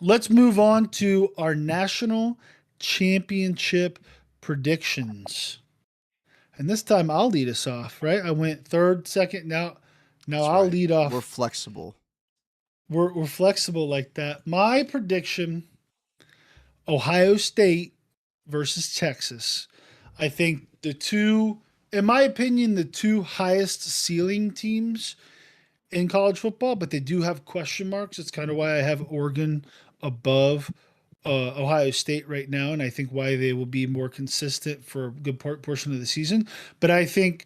Let's move on to our national championship predictions. And this time I'll lead us off, right? I went third, second. Now I'll lead off. We're flexible. We're flexible like that. My prediction, Ohio State versus Texas. I think in my opinion, the 2 highest ceiling teams in college football, but they do have question marks. It's kind of why I have Oregon above Ohio State right now, and I think why they will be more consistent for a good portion of the season. But I think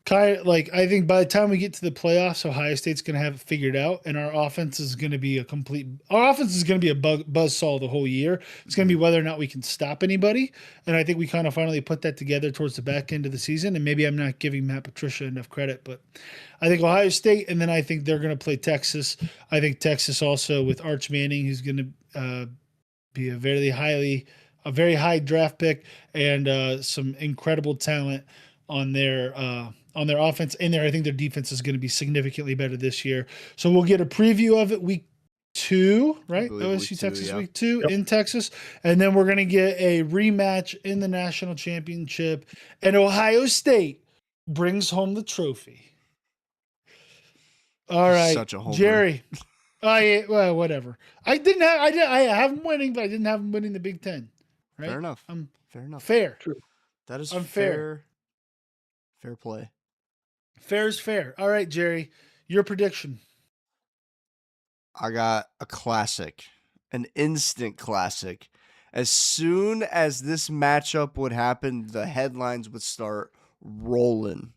by the time we get to the playoffs, Ohio State's going to have it figured out, and our offense is going to be a buzzsaw the whole year. It's going to be whether or not we can stop anybody, and I think we kind of finally put that together towards the back end of the season. And maybe I'm not giving Matt Patricia enough credit, but I think Ohio State, and then I think they're going to play Texas. I think Texas also with Arch Manning, who's going to be a very high draft pick and some incredible talent on their offense. And I think their defense is going to be significantly better this year. So we'll get a preview of it week 2, right? OSU Texas week 2 in Texas. And then we're going to get a rematch in the national championship. And Ohio State brings home the trophy. All right, such a homer. Jerry. Well, whatever. I have them winning, but I didn't have them winning the Big Ten. Right? Fair enough. Fair enough. Fair. True. That is unfair. Fair play. Fair is fair. All right, Jerry, your prediction. I got a classic, an instant classic. As soon as this matchup would happen, the headlines would start rolling.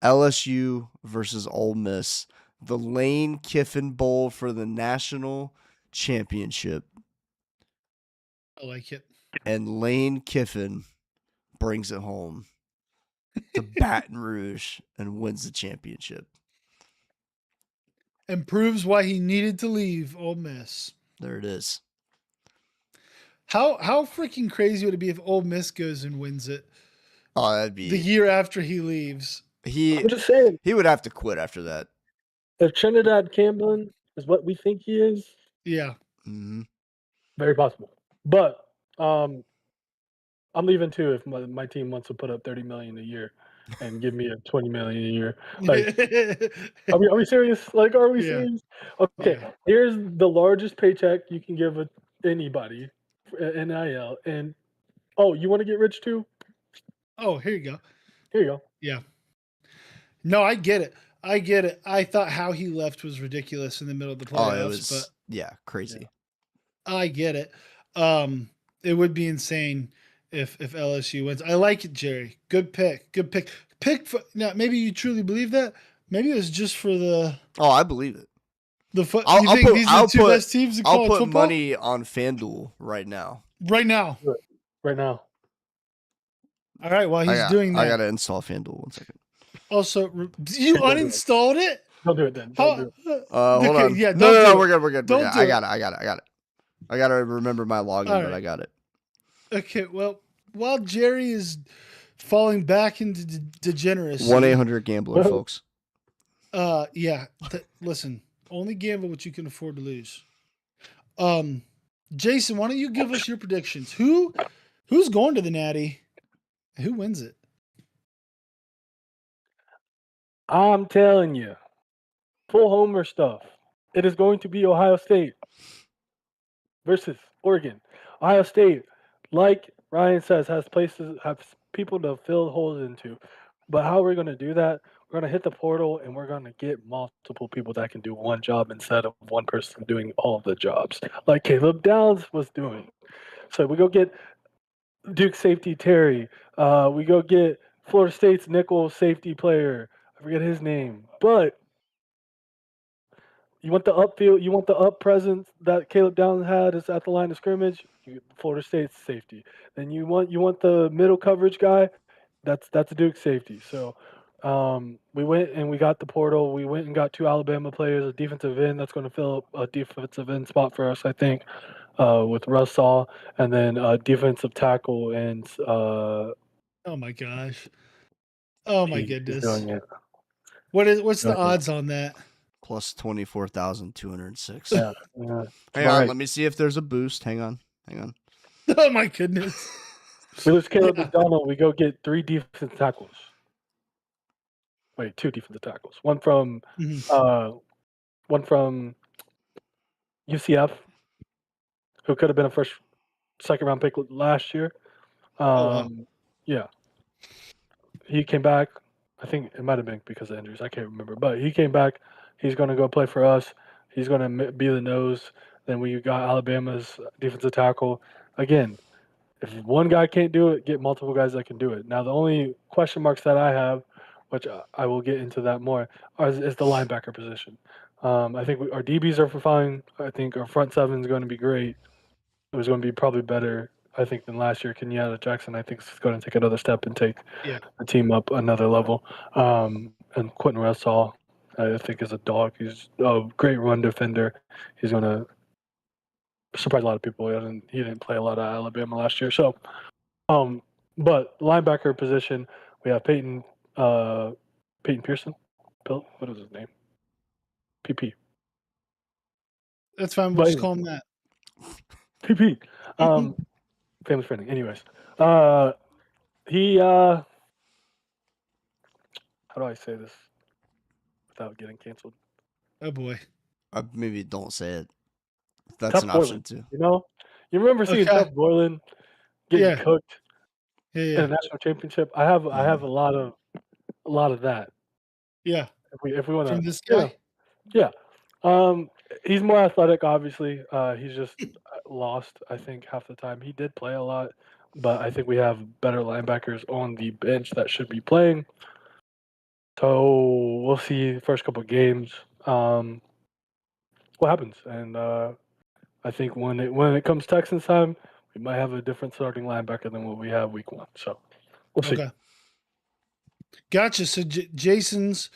LSU versus Ole Miss. The Lane Kiffin Bowl for the national championship. I like it. And Lane Kiffin brings it home to Baton Rouge and wins the championship. And proves why he needed to leave Ole Miss. There it is. How freaking crazy would it be if Ole Miss goes and wins it? Oh, that'd be the year after he leaves. I'm just saying. He would have to quit after that. If Trinidad Camblin is what we think he is, yeah, very possible. But I'm leaving too if my team wants to put up $30 million a year and give me a $20 million a year. Like, are we serious? Like, are we serious? Okay, here's the largest paycheck you can give anybody, NIL, and you want to get rich too? Oh, here you go. Here you go. Yeah. No, I get it. I thought how he left was ridiculous in the middle of the playoffs. Oh, it was, crazy. Yeah. I get it. It would be insane if LSU wins. I like it, Jerry. Good pick. Pick for now. Maybe you truly believe that. Maybe it was just for the. Oh, I believe it. You think these are the two best teams in college football? I'll put football? money on FanDuel right now. Right now. Right now. All right, while he's doing that. I got to install FanDuel 1 second. Also, you uninstalled it? Don't do it then. Don't do it. Hold on. Yeah, no, we're good. Don't do I got it. I got to remember my login, but I got it. Okay, well, while Jerry is falling back into degeneracy. 1-800-GAMBLER, folks. Yeah. Listen, only gamble what you can afford to lose. Jason, why don't you give us your predictions? Who's going to the Natty? Who wins it? I'm telling you, full homer stuff. It is going to be Ohio State versus Oregon. Ohio State, like Ryan says, have people to fill holes into. But how we're going to do that, we're going to hit the portal and we're going to get multiple people that can do one job instead of one person doing all the jobs, like Caleb Downs was doing. So we go get Duke safety Terry. We go get Florida State's nickel safety player. I forget his name, but you want the upfield, you want the up presence that Caleb Downs had is at the line of scrimmage. You get Florida State's safety. Then you want the middle coverage guy. That's Duke safety. So we went and we got the portal. We went and got 2 Alabama players, a defensive end that's going to fill a defensive end spot for us, I think, with Russell, and then defensive tackle and. Oh my gosh! Oh my goodness! What's the odds on that? Plus 24,206. Yeah. Hang on, let me see if there's a boost. Hang on. Oh my goodness! We lose Caleb McDonald. We go get 3 defensive tackles. Wait, 2 defensive tackles. One from UCF, who could have been a second round pick last year. Yeah. He came back. I think it might have been because of injuries. I can't remember. But he came back. He's going to go play for us. He's going to be the nose. Then we got Alabama's defensive tackle. Again, if one guy can't do it, get multiple guys that can do it. Now, the only question marks that I have, which I will get into that more, is the linebacker position. I think our DBs are fine. I think our front seven is going to be great. It was going to be probably better, I think, than last year. Kenyatta Jackson, I think, is going to take another step and take the team up another level. And Quentin Russell, I think, is a dog. He's a great run defender. He's going to surprise a lot of people. He didn't play a lot of Alabama last year. So, but linebacker position, we have Peyton Pearson. What is his name? PP. That's fine. We'll just call him that. PP. Family friendly. Anyways, he. How do I say this without getting canceled? Oh boy. Maybe don't say it. That's an option too. You know, you remember seeing Tuff Borland getting cooked in a national championship. I have a lot of that. Yeah. If we want to from this guy. Yeah. He's more athletic, obviously. He's just lost, I think, half the time. He did play a lot, but I think we have better linebackers on the bench that should be playing. So we'll see the first couple of games what happens. And I think when it comes Texans time, we might have a different starting linebacker than what we have week 1. So we'll see. Gotcha. So Jason's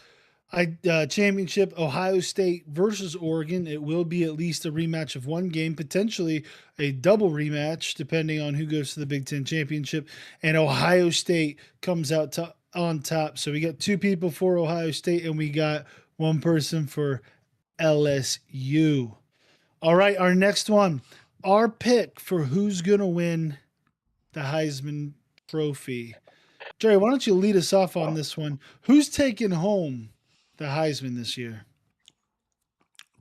championship, Ohio State versus Oregon. It will be at least a rematch of one game, potentially a double rematch, depending on who goes to the Big Ten championship. And Ohio State comes out on top. So we got 2 people for Ohio State, and we got 1 person for LSU. All right, our next one. Our pick for who's going to win the Heisman Trophy. Jerry, why don't you lead us off on this one? Who's taking home the Heisman this year?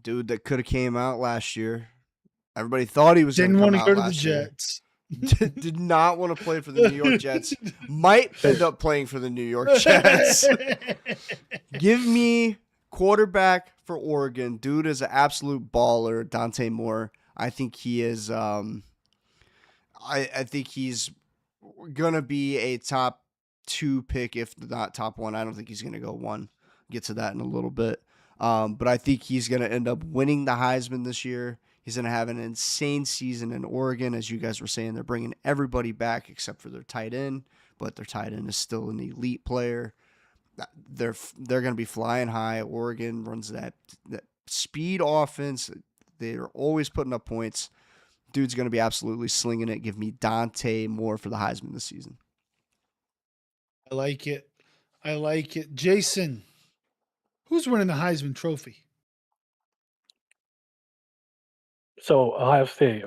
Dude that could have came out last year. Everybody thought he was didn't want to go to the Jets. Did not want to play for the New York Jets. Might end up playing for the New York Jets. Give me quarterback for Oregon. Dude is an absolute baller. Dante Moore. I think he is. I think he's gonna be a top 2 pick, if not top 1. I don't think he's gonna go 1. get to that in a little bit. But I think he's going to end up winning the Heisman this year. He's going to have an insane season in Oregon. As you guys were saying, they're bringing everybody back except for their tight end, but their tight end is still an elite player. They're going to be flying high. Oregon runs that speed offense. They're always putting up points. Dude's going to be absolutely slinging it. Give me Dante Moore for the Heisman this season. I like it. Jason, who's winning the Heisman Trophy? So Ohio State.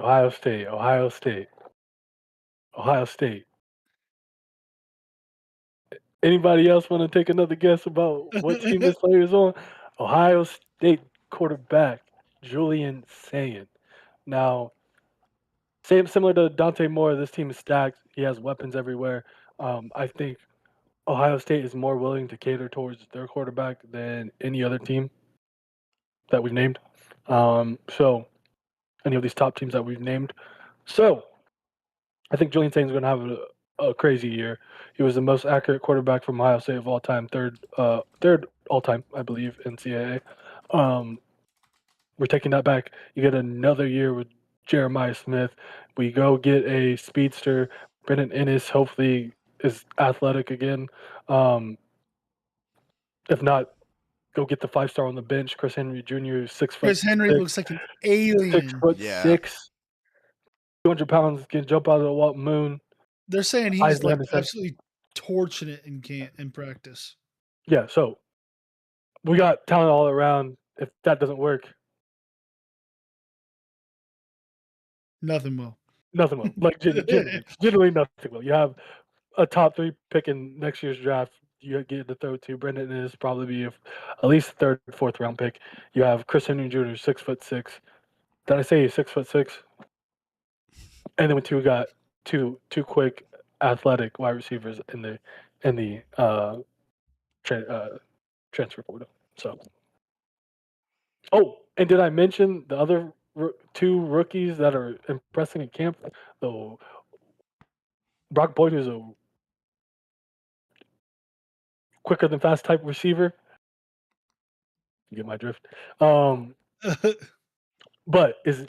Anybody else want to take another guess about what team this player is on? Ohio State quarterback Julian Sayin. Now, similar to Dante Moore, this team is stacked. He has weapons everywhere. I think Ohio State is more willing to cater towards their quarterback than any other team that we've named. So any of these top teams that we've named. So I think Julian Sayin is going to have a crazy year. He was the most accurate quarterback from Ohio State of all time, third all time, I believe, in CAA. We're taking that back. You get another year with Jeremiah Smith. We go get a speedster. Brennan Ennis hopefully is athletic again. If not, go get the 5-star on the bench. Chris Henry Jr. 6 foot. Chris Henry looks like an alien. 6'6", 200 pounds, can jump out of the moon. They're saying he's like absolutely torching it in practice. Yeah, so we got talent all around. If that doesn't work, nothing will. Like generally nothing will. You have a top 3 pick in next year's draft. You get to throw to Brendan is probably be at least third, 4th round pick. You have Chris Henry Jr. 6'6". Did I say he's 6'6"? And then we got two quick, athletic wide receivers in the transfer portal. So, and did I mention the other 2 rookies that are impressing in camp? Though Brock Boyd is a quicker than fast type receiver. You get my drift. But is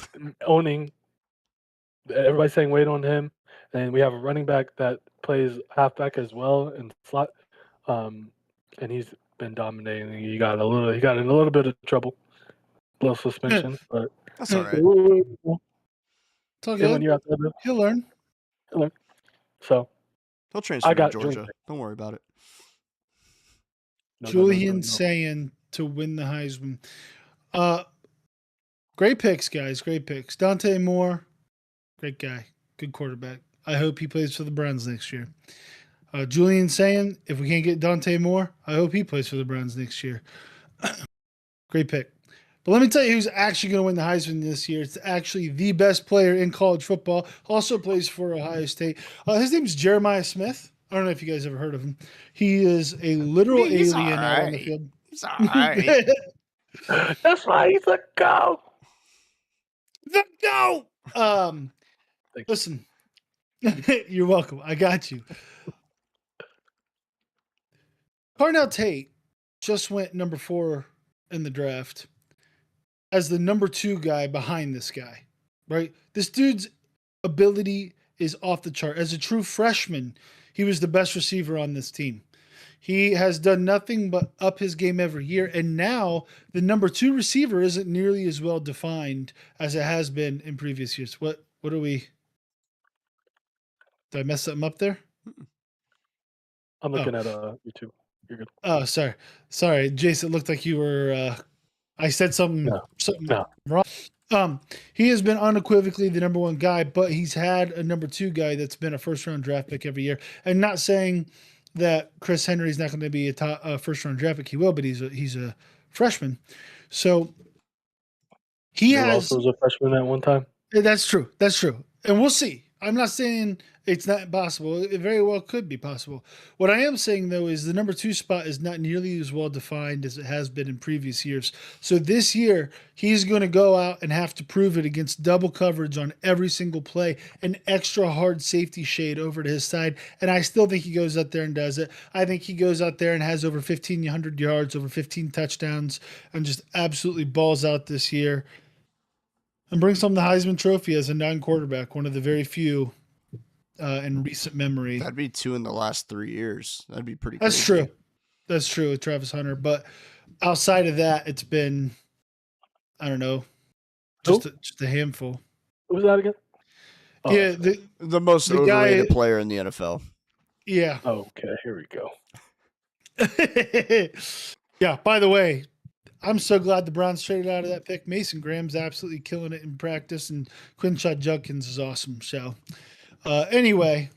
owning. Everybody's saying wait on him, and we have a running back that plays halfback as well in slot, and he's been dominating. He got in a little bit of trouble, a little suspension, but that's all right. It's all good. He'll learn. So he'll transfer to Georgia. Don't worry about it. Julian Sayin to win the Heisman. Great picks, guys. Great picks. Dante Moore, great guy. Good quarterback. I hope he plays for the Browns next year. Julian Sayin, if we can't get Dante Moore, I hope he plays for the Browns next year. Great pick. But let me tell you who's actually going to win the Heisman this year. It's actually the best player in college football. Also plays for Ohio State. His name's Jeremiah Smith. I don't know if you guys ever heard of him. He is a literal alien out on the field. He's all right. That's why he's a GOAT. The GOAT! Listen, you're welcome. I got you. Carnell Tate just went number 4 in the draft as the number 2 guy behind this guy, right? This dude's ability is off the chart. As a true freshman, he was the best receiver on this team. He has done nothing but up his game every year, and now the number 2 receiver isn't nearly as well defined as it has been in previous years. What are we? Did I mess something up there? I'm looking at YouTube. You're good. Oh, sorry, Jason. It looked like you were. I said something wrong. He has been unequivocally the number 1 guy, but he's had a number 2 guy that's been a first-round draft pick every year. And not saying that Chris Henry's not going to be a first-round draft pick. He will, but he's a freshman. So he also was a freshman at one time. That's true. And we'll see. I'm not saying It's not impossible. It very well could be possible. What I am saying though is the number 2 spot is not nearly as well defined as it has been in previous years. So this year he's going to go out and have to prove it against double coverage on every single play, an extra hard safety shade over to his side, and I still think he goes out there and does it. I think he goes out there and has over 1,500 yards, over 15 touchdowns, and just absolutely balls out this year. And brings home the Heisman Trophy as a non-quarterback, one of the very few in recent memory. That'd be 2 in the last 3 years. That'd be pretty That's crazy. true. That's true with Travis Hunter. But outside of that, it's been, I don't know, just a handful. What was that again? Oh, yeah, the most overrated player in the NFL. Yeah. Okay, here we go. Yeah, by the way, I'm so glad the Browns traded out of that pick. Mason Graham's absolutely killing it in practice, and Quinshot Judkins is awesome. So, anyway,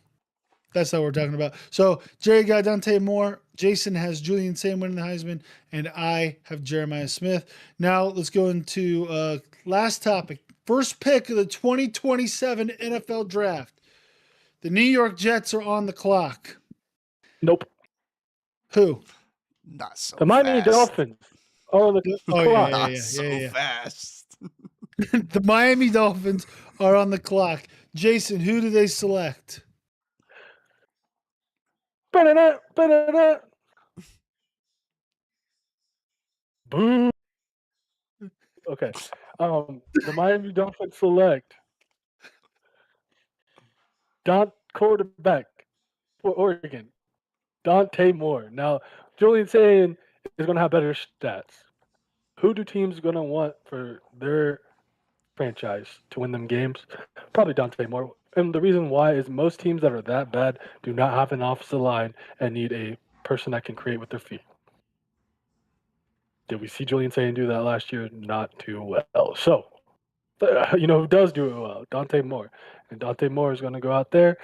that's how we're talking about. So, Jerry got Dante Moore. Jason has Julian Sam winning the Heisman, and I have Jeremiah Smith. Now, let's go into last topic. First pick of the 2027 NFL Draft. The New York Jets are on the clock. Nope. Who? Not so the Miami Dolphins. Oh, the clock. Not so fast. The Miami Dolphins are on the clock. Jason, who do they select? Boom. Okay. The Miami Dolphins select quarterback for Oregon, Dante Moore. Now, Julian saying is going to have better stats. Who do teams going to want for their franchise to win them games? Probably Dante Moore. And the reason why is most teams that are that bad do not have an offensive line and need a person that can create with their feet. Did we see Julian Sayin do that last year? Not too well. So, who does do it well? Dante Moore. And Dante Moore is going to go out there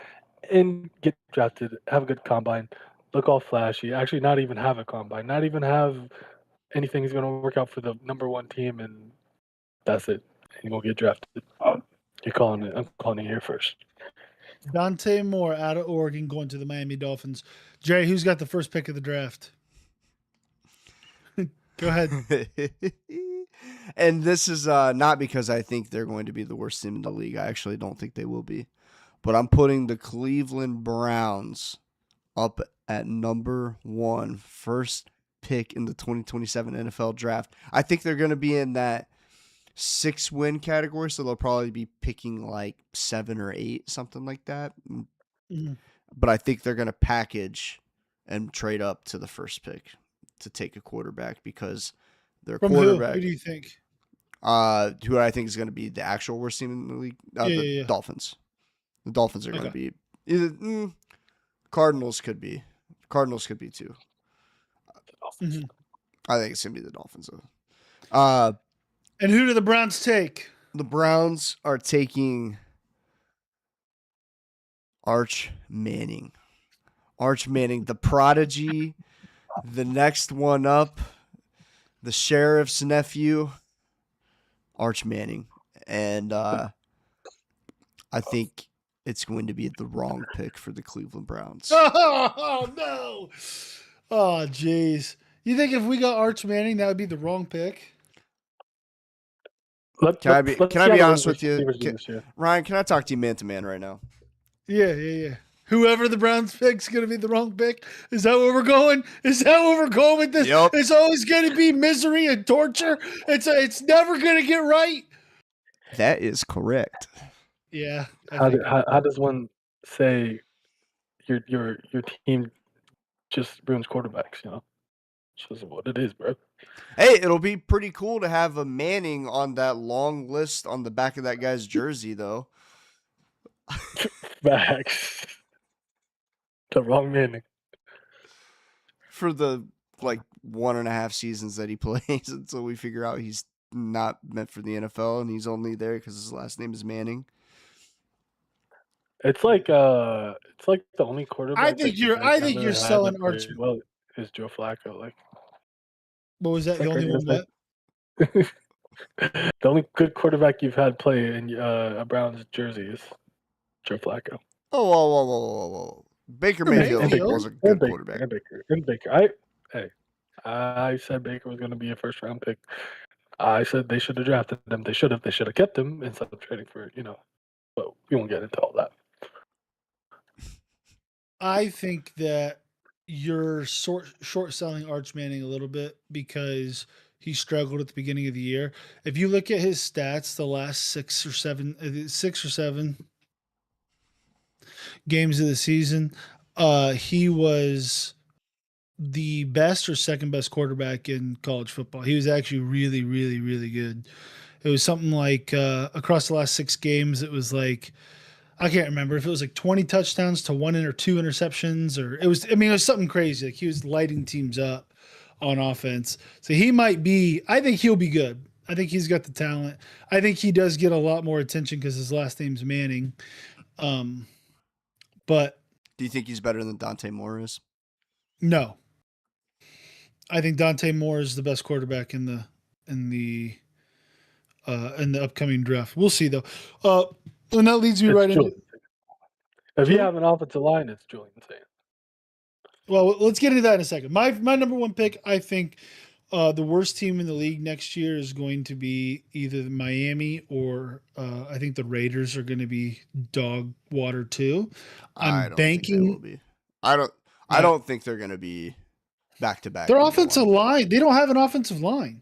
and get drafted, have a good combine, look all flashy, actually not even have a combine, not even have anything. He's going to work out for the number 1 team, and that's it. He won't get drafted. You're calling it. I'm calling it here first. Dante Moore out of Oregon going to the Miami Dolphins. Jerry, who's got the first pick of the draft? Go ahead. And this is not because I think they're going to be the worst team in the league. I actually don't think they will be. But I'm putting the Cleveland Browns up at number 1, first pick in the 2027 NFL Draft. I think they're going to be in that 6-win category, so they'll probably be picking like 7 or 8, something like that. Mm-hmm. But I think they're going to package and trade up to the first pick to take a quarterback because their quarterback. Who do you think? Who I think is going to be the actual worst team in the league? The Dolphins. The Dolphins are going to be either Cardinals could be. Cardinals could be too. Mm-hmm. I think it's going to be the Dolphins. And who do the Browns take? The Browns are taking Arch Manning. Arch Manning, the prodigy, the next one up, the sheriff's nephew, Arch Manning. And I think it's going to be the wrong pick for the Cleveland Browns. Oh, no. Oh, jeez. You think if we got Arch Manning, that would be the wrong pick? Can I be honest with you? Ryan, can I talk to you man to man right now? Yeah. Whoever the Browns pick's going to be the wrong pick? Is that where we're going? Is that where we're going with this? Yep. It's always going to be misery and torture. It's never going to get right. That is correct. Yeah. How does one say your team just ruins quarterbacks? It's just what it is, bro. Hey, it'll be pretty cool to have a Manning on that long list on the back of that guy's jersey, though. Facts. The wrong Manning. For the 1.5 seasons that he plays until we figure out he's not meant for the NFL and he's only there because his last name is Manning. It's like the only quarterback. I think you're selling Arch. Well, is Joe Flacco. What was that? The only one what? The only good quarterback you've had play in a Browns jersey is Joe Flacco. Whoa. Baker Mayfield was a good quarterback. And Baker. I said Baker was going to be a first-round pick. I said they should have drafted him. They should have kept him instead of trading for, but we won't get into all that. I think that you're short selling Arch Manning a little bit because he struggled at the beginning of the year. If you look at his stats, the last 6 or 7 games of the season, he was the best or second best quarterback in college football. He was actually really, really, really good. It was something like across the last 6 games, it was like, I can't remember if it was like 20 touchdowns to 1 or 2 interceptions, or it was something crazy. Like he was lighting teams up on offense. So he might be, I think he'll be good. I think he's got the talent. I think he does get a lot more attention because his last name's Manning. But do you think he's better than Dante Moore is? No. I think Dante Moore is the best quarterback in the upcoming draft. We'll see though. And that leads me right into. If you have an offensive line, it's Julian Saint. Well, let's get into that in a second. My number one pick, I think, the worst team in the league next year is going to be either Miami or I think the Raiders are going to be dog water too. I'm banking. I don't think they're going to be back to back. Their offensive line. They don't have an offensive line.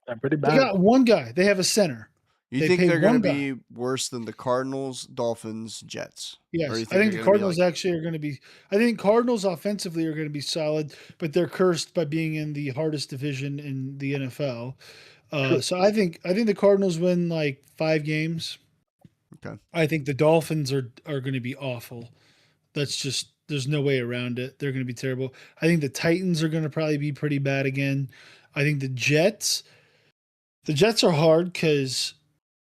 I'm pretty bad. They got one guy. They have a center. You think they're going to be worse than the Cardinals, Dolphins, Jets? Yes, I think the Cardinals actually are going to be. I think Cardinals offensively are going to be solid, but they're cursed by being in the hardest division in the NFL. So I think the Cardinals win like 5 games. Okay. I think the Dolphins are going to be awful. That's just, there's no way around it. They're going to be terrible. I think the Titans are going to probably be pretty bad again. I think the Jets are hard because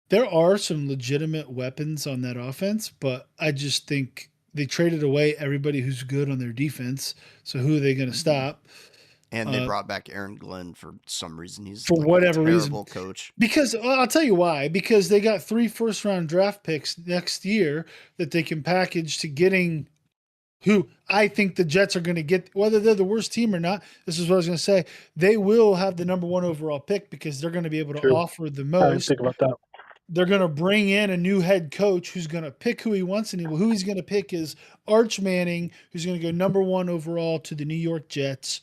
there are some legitimate weapons on that offense, but I just think they traded away everybody who's good on their defense. So who are they going to stop? And they brought back Aaron Glenn for some reason. He's for whatever a terrible reason. Coach. Because I'll tell you why. Because they got 3 first-round draft picks next year that they can package to getting who I think the Jets are going to get, whether they're the worst team or not. This is what I was going to say. They will have the number 1 overall pick because they're going to be able to offer the most. I didn't think about that. They're going to bring in a new head coach who's going to pick who he wants, and who he's going to pick is Arch Manning, who's going to go number 1 overall to the New York Jets,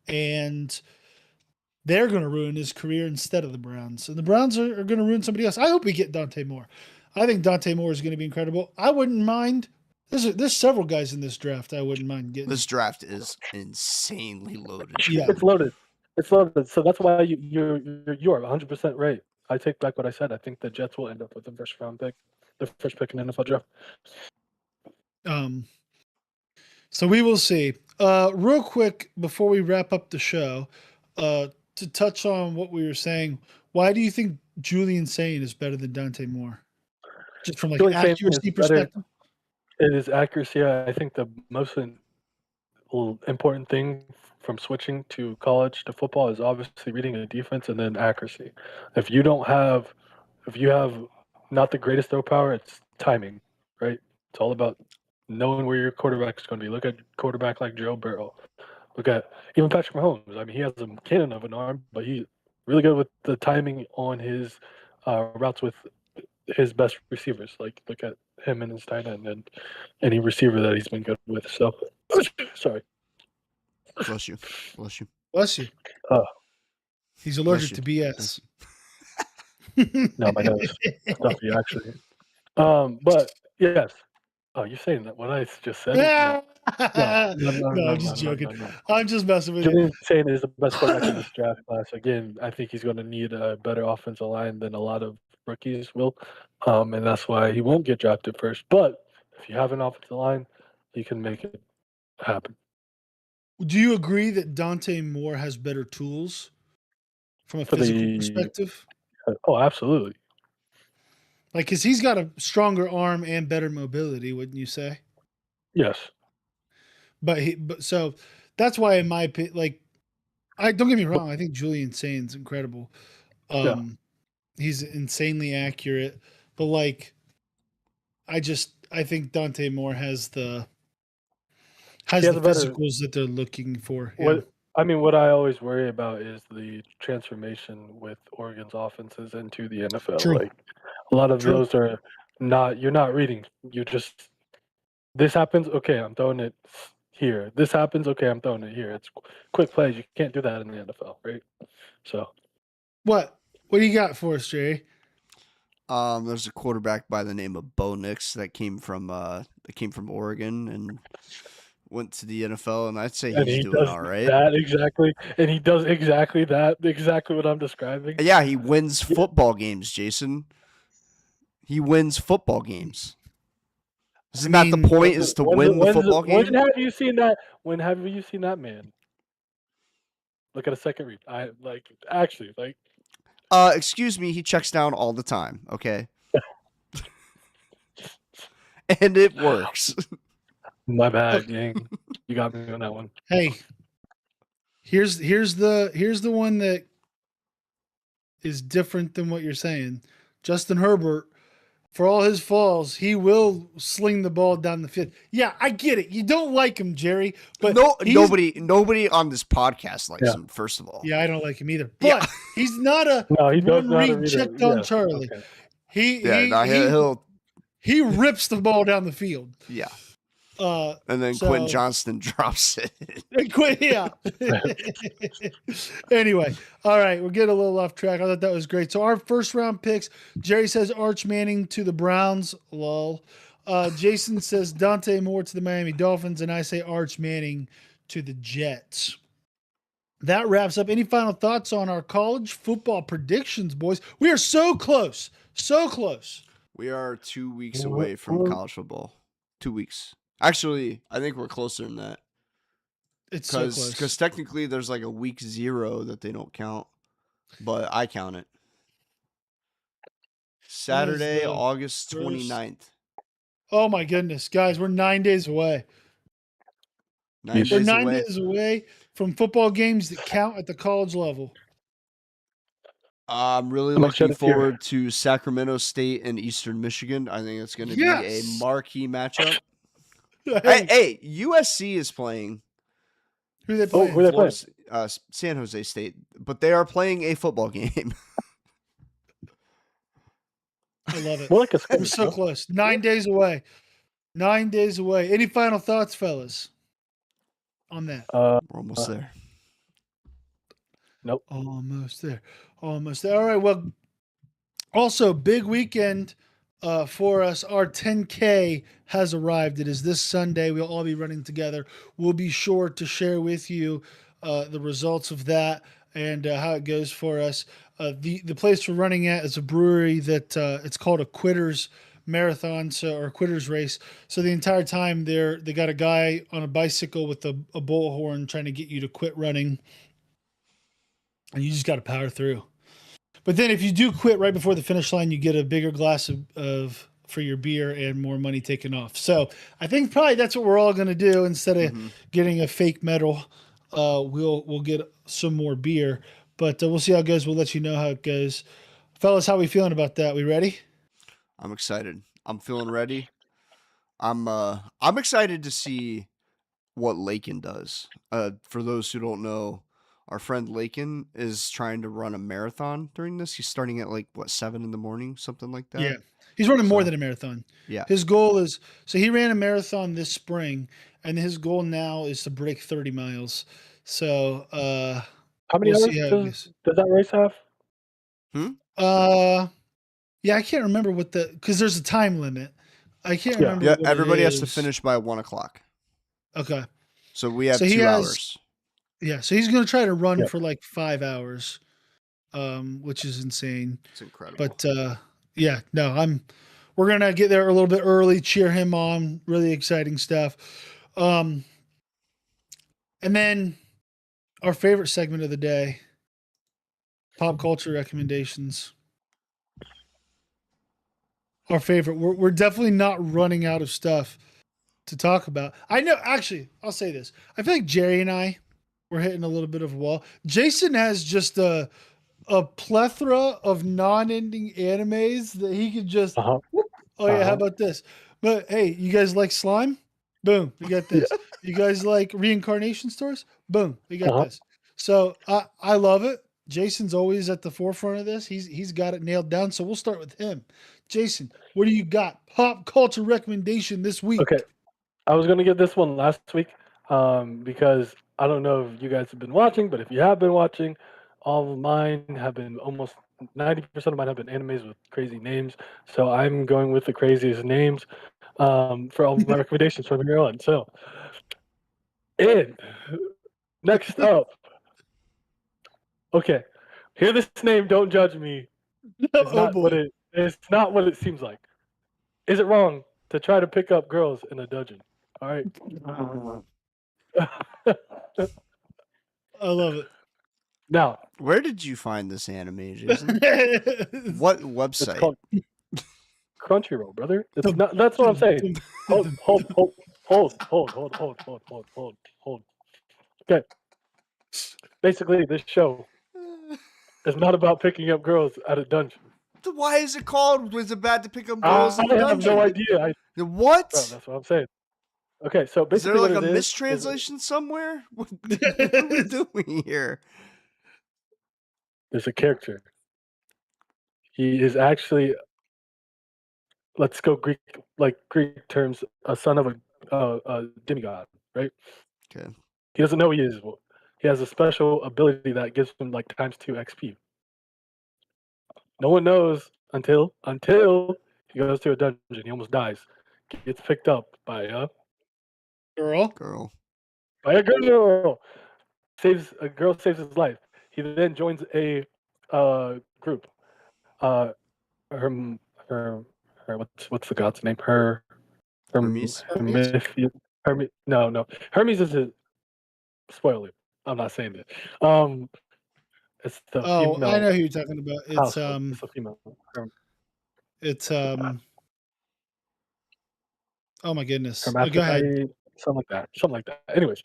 and they're going to ruin his career instead of the Browns. And the Browns are going to ruin somebody else. I hope we get Dante Moore. I think Dante Moore is going to be incredible. I wouldn't mind. There's several guys in this draft I wouldn't mind getting. This draft is insanely loaded. Yeah, it's loaded. It's loaded. So that's why you're 100% right. I take back what I said. I think the Jets will end up with the first round pick, the first pick in the NFL draft. So we will see. Real quick before we wrap up the show, to touch on what we were saying, why do you think Julian Saint is better than Dante Moore? Just from like an accuracy perspective. It is accuracy. I think the most important thing from switching to college to football is obviously reading a defense and then accuracy. If you have not the greatest throw power, it's timing, right? It's all about knowing where your quarterback is going to be. Look at quarterback like Joe Burrow. Look at even Patrick Mahomes. I mean, he has a cannon of an arm, but he's really good with the timing on his routes with his best receivers. Like, look at him and his tight end and any receiver that he's been good with. So, sorry. Bless you. He's allergic to BS. No, my nose. Stuffy, actually. But yes. Oh, you're saying that what I just said? No, I'm just joking. No. I'm just messing with you. Julian Saint is the best quarterback in this draft class. Again, I think he's going to need a better offensive line than a lot of rookies will, and that's why he won't get drafted first. But if you have an offensive line, you can make it happen. Do you agree that Dante Moore has better tools from a physical perspective? Oh, absolutely. Like, because he's got a stronger arm and better mobility, wouldn't you say? Yes. But so that's why, in my opinion, like, don't get me wrong, I think Julian Saint's incredible. He's insanely accurate, but like, I Dante Moore has the He has a better- physicals that they're looking for. What I always worry about is the transformation with Oregon's offenses into the NFL. True. Like a lot of True. those are not. You're not reading. You just this happens. Okay, I'm throwing it here. This happens. Okay, I'm throwing it here. It's quick plays. You can't do that in the NFL, right? So What do you got for us, Jerry? There's a quarterback by the name of Bo Nix that came from Oregon and went to the NFL, and I'd say he's doing all right. That exactly, and he does exactly what I'm describing. Yeah, he wins football games, Jason. He wins football games. Isn't that the point? Is to win the football game? When have you seen that? When have you seen that man? Look at a second read. Excuse me, he checks down all the time, okay? And it works. My bad, gang. You got me on that one. Hey, here's the one that is different than what you're saying. Justin Herbert, for all his falls, he will sling the ball down the field. Yeah, I get it. You don't like him, Jerry, but nobody on this podcast likes him. First of all, yeah, I don't like him either. But he's not a one-read checked on Charlie. Okay. He rips the ball down the field. Yeah. And then Quentin Johnston drops it. Yeah. Anyway, all right, we're getting a little off track. I thought that was great. So our first round picks, Jerry says Arch Manning to the Browns. Lol. Jason says Dante Moore to the Miami Dolphins, and I say Arch Manning to the Jets. That wraps up. Any final thoughts on our college football predictions, boys? We are so close. So close. We are 2 weeks away from college football. 2 weeks. Actually, I think we're closer than that. It's so close. Because technically there's like a week 0 that they don't count, but I count it. Saturday, August 29th. Oh my goodness, guys, we're 9 days away. We're 9 days away from football games that count at the college level. I'm really looking forward to Sacramento State and Eastern Michigan. I think it's going to be a marquee matchup. Hey, USC is playing. Who are they playing? San Jose State, but they are playing a football game. I love it. We're so close. 9 days away. 9 days away. Any final thoughts, fellas, on that? We're almost there. Nope. Almost there. All right. Well, also, big weekend for us. Our 10K has arrived. It is this Sunday. We'll all be running together. We'll be sure to share with you the results of that and how it goes for us. The place we're running at is a brewery that it's called a Quitters Marathon, or Quitters Race. So the entire time they got a guy on a bicycle with a bullhorn trying to get you to quit running. And you just got to power through. But then if you do quit right before the finish line, you get a bigger glass of for your beer and more money taken off. So I think probably that's what we're all going to do. Instead of getting a fake medal, we'll get some more beer. But we'll see how it goes. We'll let you know how it goes. Fellas, how are we feeling about that? We ready? I'm excited. I'm feeling ready. I'm excited to see what Lakin does. For those who don't know, our friend Lakin is trying to run a marathon during this. He's starting at 7 a.m, something like that. Yeah. He's running more than a marathon. Yeah. His goal is, he ran a marathon this spring, and his goal now is to break 30 miles. So, how many hours does that race have? Yeah, I can't remember because there's a time limit. I can't remember. Yeah, everybody has to finish by 1:00. Okay. So we have 2 hours. Yeah, so he's going to try to run for 5 hours, which is insane. It's incredible. But we're going to get there a little bit early, cheer him on. Really exciting stuff. And then our favorite segment of the day, pop culture recommendations. Our favorite. We're definitely not running out of stuff to talk about. I know, actually, I'll say this. I feel like Jerry and I, we're hitting a little bit of a wall. Jason has just a plethora of non-ending animes that he could just. Uh-huh. Oh yeah, how about this? But hey, you guys like slime? Boom, we got this. You guys like reincarnation stories? Boom, we got this. So I love it. Jason's always at the forefront of this. He's got it nailed down. So we'll start with him. Jason, what do you got? Pop culture recommendation this week. Okay, I was gonna get this one last week because I don't know if you guys have been watching, but if you have been watching, all of mine have been almost 90% of mine have been animes with crazy names. So I'm going with the craziest names for all my recommendations from here on. So, and next up, okay, hear this name. Don't judge me. It's Oh not what boy. it's not what it seems like. Is it wrong to try to pick up girls in a dungeon? All right. I love it. Now, Where did you find this anime, Jason? What it's website? called Crunchyroll, brother. It's not. That's what I'm saying. Hold. Okay. Basically, this show is not about picking up girls at a dungeon. Why is it called? Was it bad to pick up I girls in the have dungeon? no idea. What? Bro, that's what I'm saying. Okay, so Is there basically, like what a it is mistranslation somewhere? What are we doing here? there's a character. He is actually, let's go Greek terms, a son of a demigod, right? Okay. He doesn't know he is. He has a special ability that gives him like ×2 XP. No one knows until he goes to a dungeon. He almost dies. Gets picked up by a Girl. girl. A girl saves his life. He then joins a group. Her what's the god's name? Hermes. No. Hermes is a spoiler. I'm not saying that. It's the Oh, I female know who you're talking about. house. It's a female. It's oh my goodness. Go ahead. Hermaphrodite, something like that. Anyways,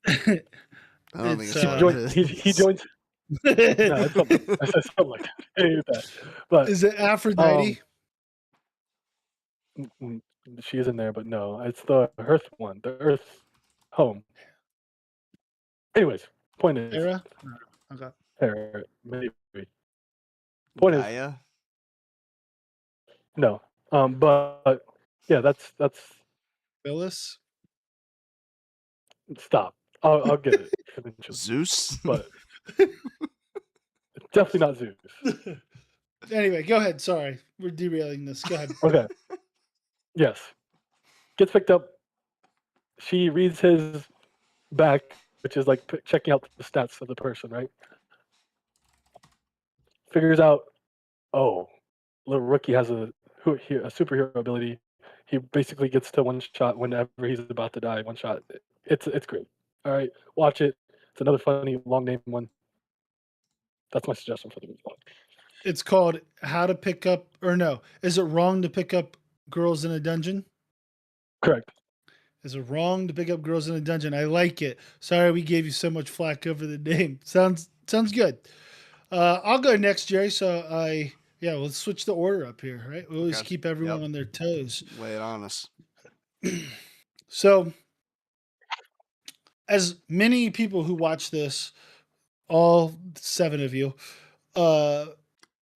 I don't think It's it's what it he is. joins. No, it's something. I said something like that. I hate that. But Is it Aphrodite? she is in there, but no, it's the Earth one, the Earth home. Anyways, point is, Hera? Okay. maybe. Point is, Gaia? no. But yeah, that's Phyllis? stop. I'll get it eventually, Zeus? but it's definitely not Zeus. Anyway, go ahead. Sorry. We're derailing this. Go ahead. Okay. Yes. Gets picked up. She reads his back, which is like checking out the stats of the person, right? Figures out, oh, little rookie has a superhero ability. He basically gets to one shot whenever he's about to die. One shot. It's great. All right, watch it. It's another funny long name one. That's my suggestion for the week. It's called How to Pick Up, or no, is it wrong to pick up girls in a dungeon? Correct. Is it wrong to pick up girls in a dungeon? I like it. Sorry we gave you so much flack over the name. Sounds good. I'll go next, Jerry. So let's switch the order up here, right? We always keep everyone on their toes. Lay it on us. So, as many people who watch this, all 7 of you,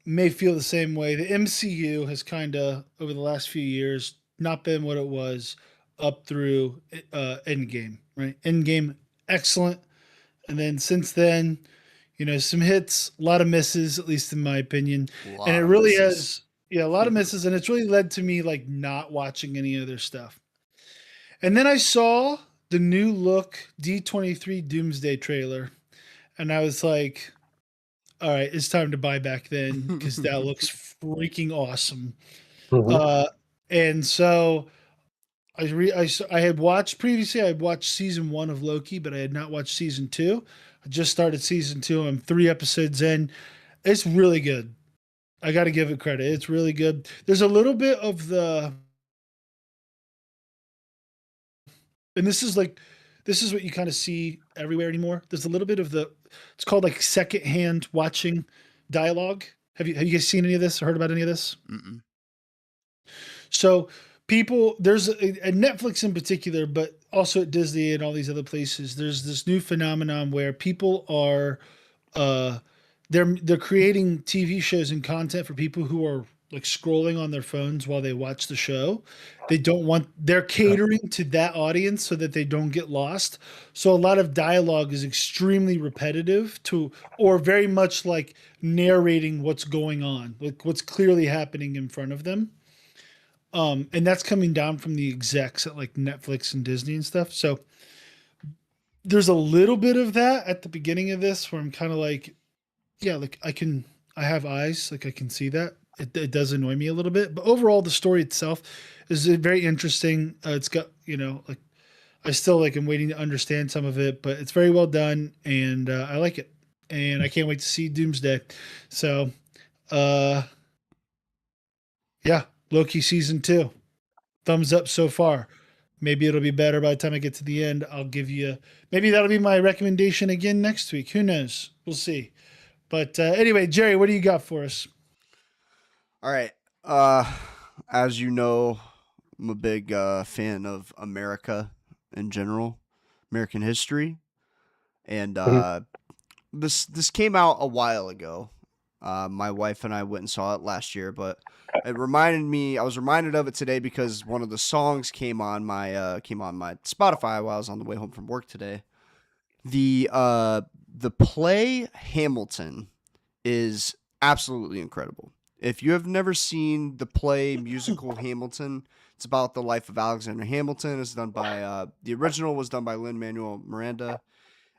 may feel the same way. The MCU has kind of, over the last few years, not been what it was up through Endgame, right? Endgame, excellent. And then since then, some hits, a lot of misses, at least in my opinion. And it really has, a lot of misses. And it's really led to me like not watching any other stuff. And then I saw the new look D23 Doomsday trailer. And I was like, all right, it's time to buy back then because that looks freaking awesome. Mm-hmm. And so I had watched previously. I had watched season 1 of Loki, but I had not watched season 2. I just started season 2. I'm 3 episodes in. It's really good. I got to give it credit. It's really good. There's a little bit of the, and this is what you kind of see everywhere anymore. There's a little bit of it's called like secondhand watching dialogue. Have you guys seen any of this or heard about any of this? Mm-mm. So people, there's at Netflix in particular, but also at Disney and all these other places, there's this new phenomenon where people are uh they're creating TV shows and content for people who are like scrolling on their phones while they watch the show. They're catering to that audience so that they don't get lost. So a lot of dialogue is extremely repetitive to, or very much like narrating what's going on, like what's clearly happening in front of them. And that's coming down from the execs at like Netflix and Disney and stuff. So there's a little bit of that at the beginning of this where I'm kind of like, yeah, like I have eyes, like I can see that. It does annoy me a little bit, but overall the story itself is very interesting. It's got, like I still like I'm waiting to understand some of it, but it's very well done and I like it. And I can't wait to see Doomsday. So, yeah, Loki season 2. Thumbs up so far. Maybe it'll be better by the time I get to the end. I'll give you, maybe that'll be my recommendation again next week. Who knows? We'll see. But anyway, Jerry, what do you got for us? All right. As you know, I'm a big fan of America in general, American history, and this came out a while ago. My wife and I went and saw it last year, but it reminded me. I was reminded of it today because one of the songs came on my Spotify while I was on the way home from work today. The play Hamilton is absolutely incredible. If you have never seen the play musical Hamilton, it's about the life of Alexander Hamilton. It's done by the original was done by Lin-Manuel Miranda.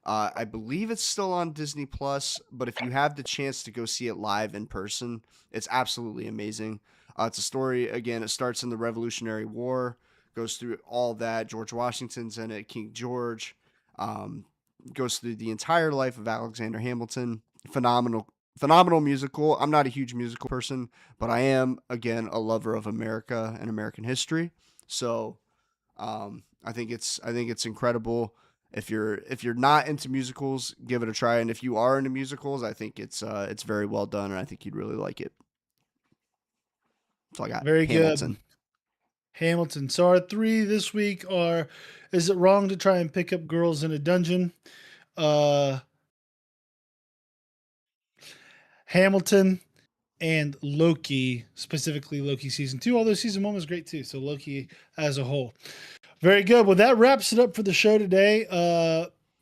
I believe it's still on Disney Plus, but if you have the chance to go see it live in person, it's absolutely amazing. It's a story, again, it starts in the Revolutionary War, goes through all that. George Washington's in it, King George, goes through the entire life of Alexander Hamilton. Phenomenal musical. I'm not a huge musical person, but I am, again, a lover of America and American history. So I think it's incredible. If you're not into musicals, give it a try. And if you are into musicals, I think it's very well done, and I think you'd really like it. So I got Very Hamilton. good. Hamilton. So our 3 this week are: Is it wrong to try and pick up girls in a dungeon? Hamilton and Loki, specifically Loki season 2. Although season 1 was great too. So Loki as a whole. Very good. Well, that wraps it up for the show today.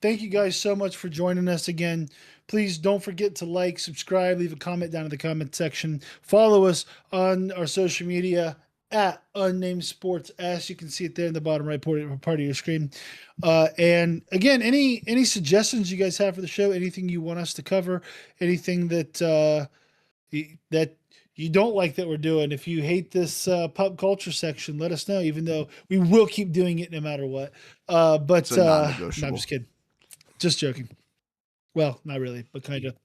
Thank you guys so much for joining us again. Please don't forget to like, subscribe, leave a comment down in the comment section. Follow us on our social media at Unnamed Sports S. You can see it there in the bottom right part of your screen. And again, any suggestions you guys have for the show, anything you want us to cover, anything that you don't like that we're doing. If you hate this pop culture section, let us know, even though we will keep doing it no matter what. But no, I'm just kidding. Just joking. Well, not really, but kind of.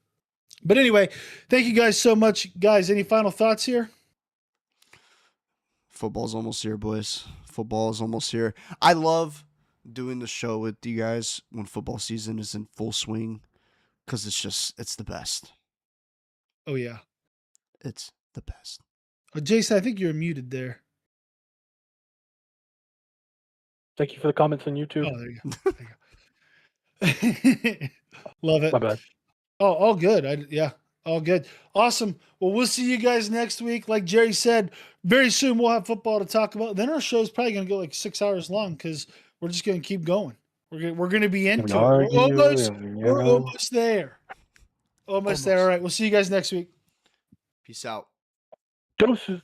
But anyway, thank you guys so much. Guys, any final thoughts here? Football's almost here, boys. Football is almost here. I love doing the show with you guys when football season is in full swing because it's the best. Oh, yeah. It's the best. Jason, I think you're muted there. Thank you for the comments on YouTube. Oh, there you go. Love it. My bad. Oh, all good. All good. Awesome. Well, we'll see you guys next week. Like Jerry said, very soon we'll have football to talk about. Then our show's probably going to go like 6 hours long because we're just going to keep going. We're going to be into it. We're almost there. Almost there. All right. We'll see you guys next week. Peace out. Doses.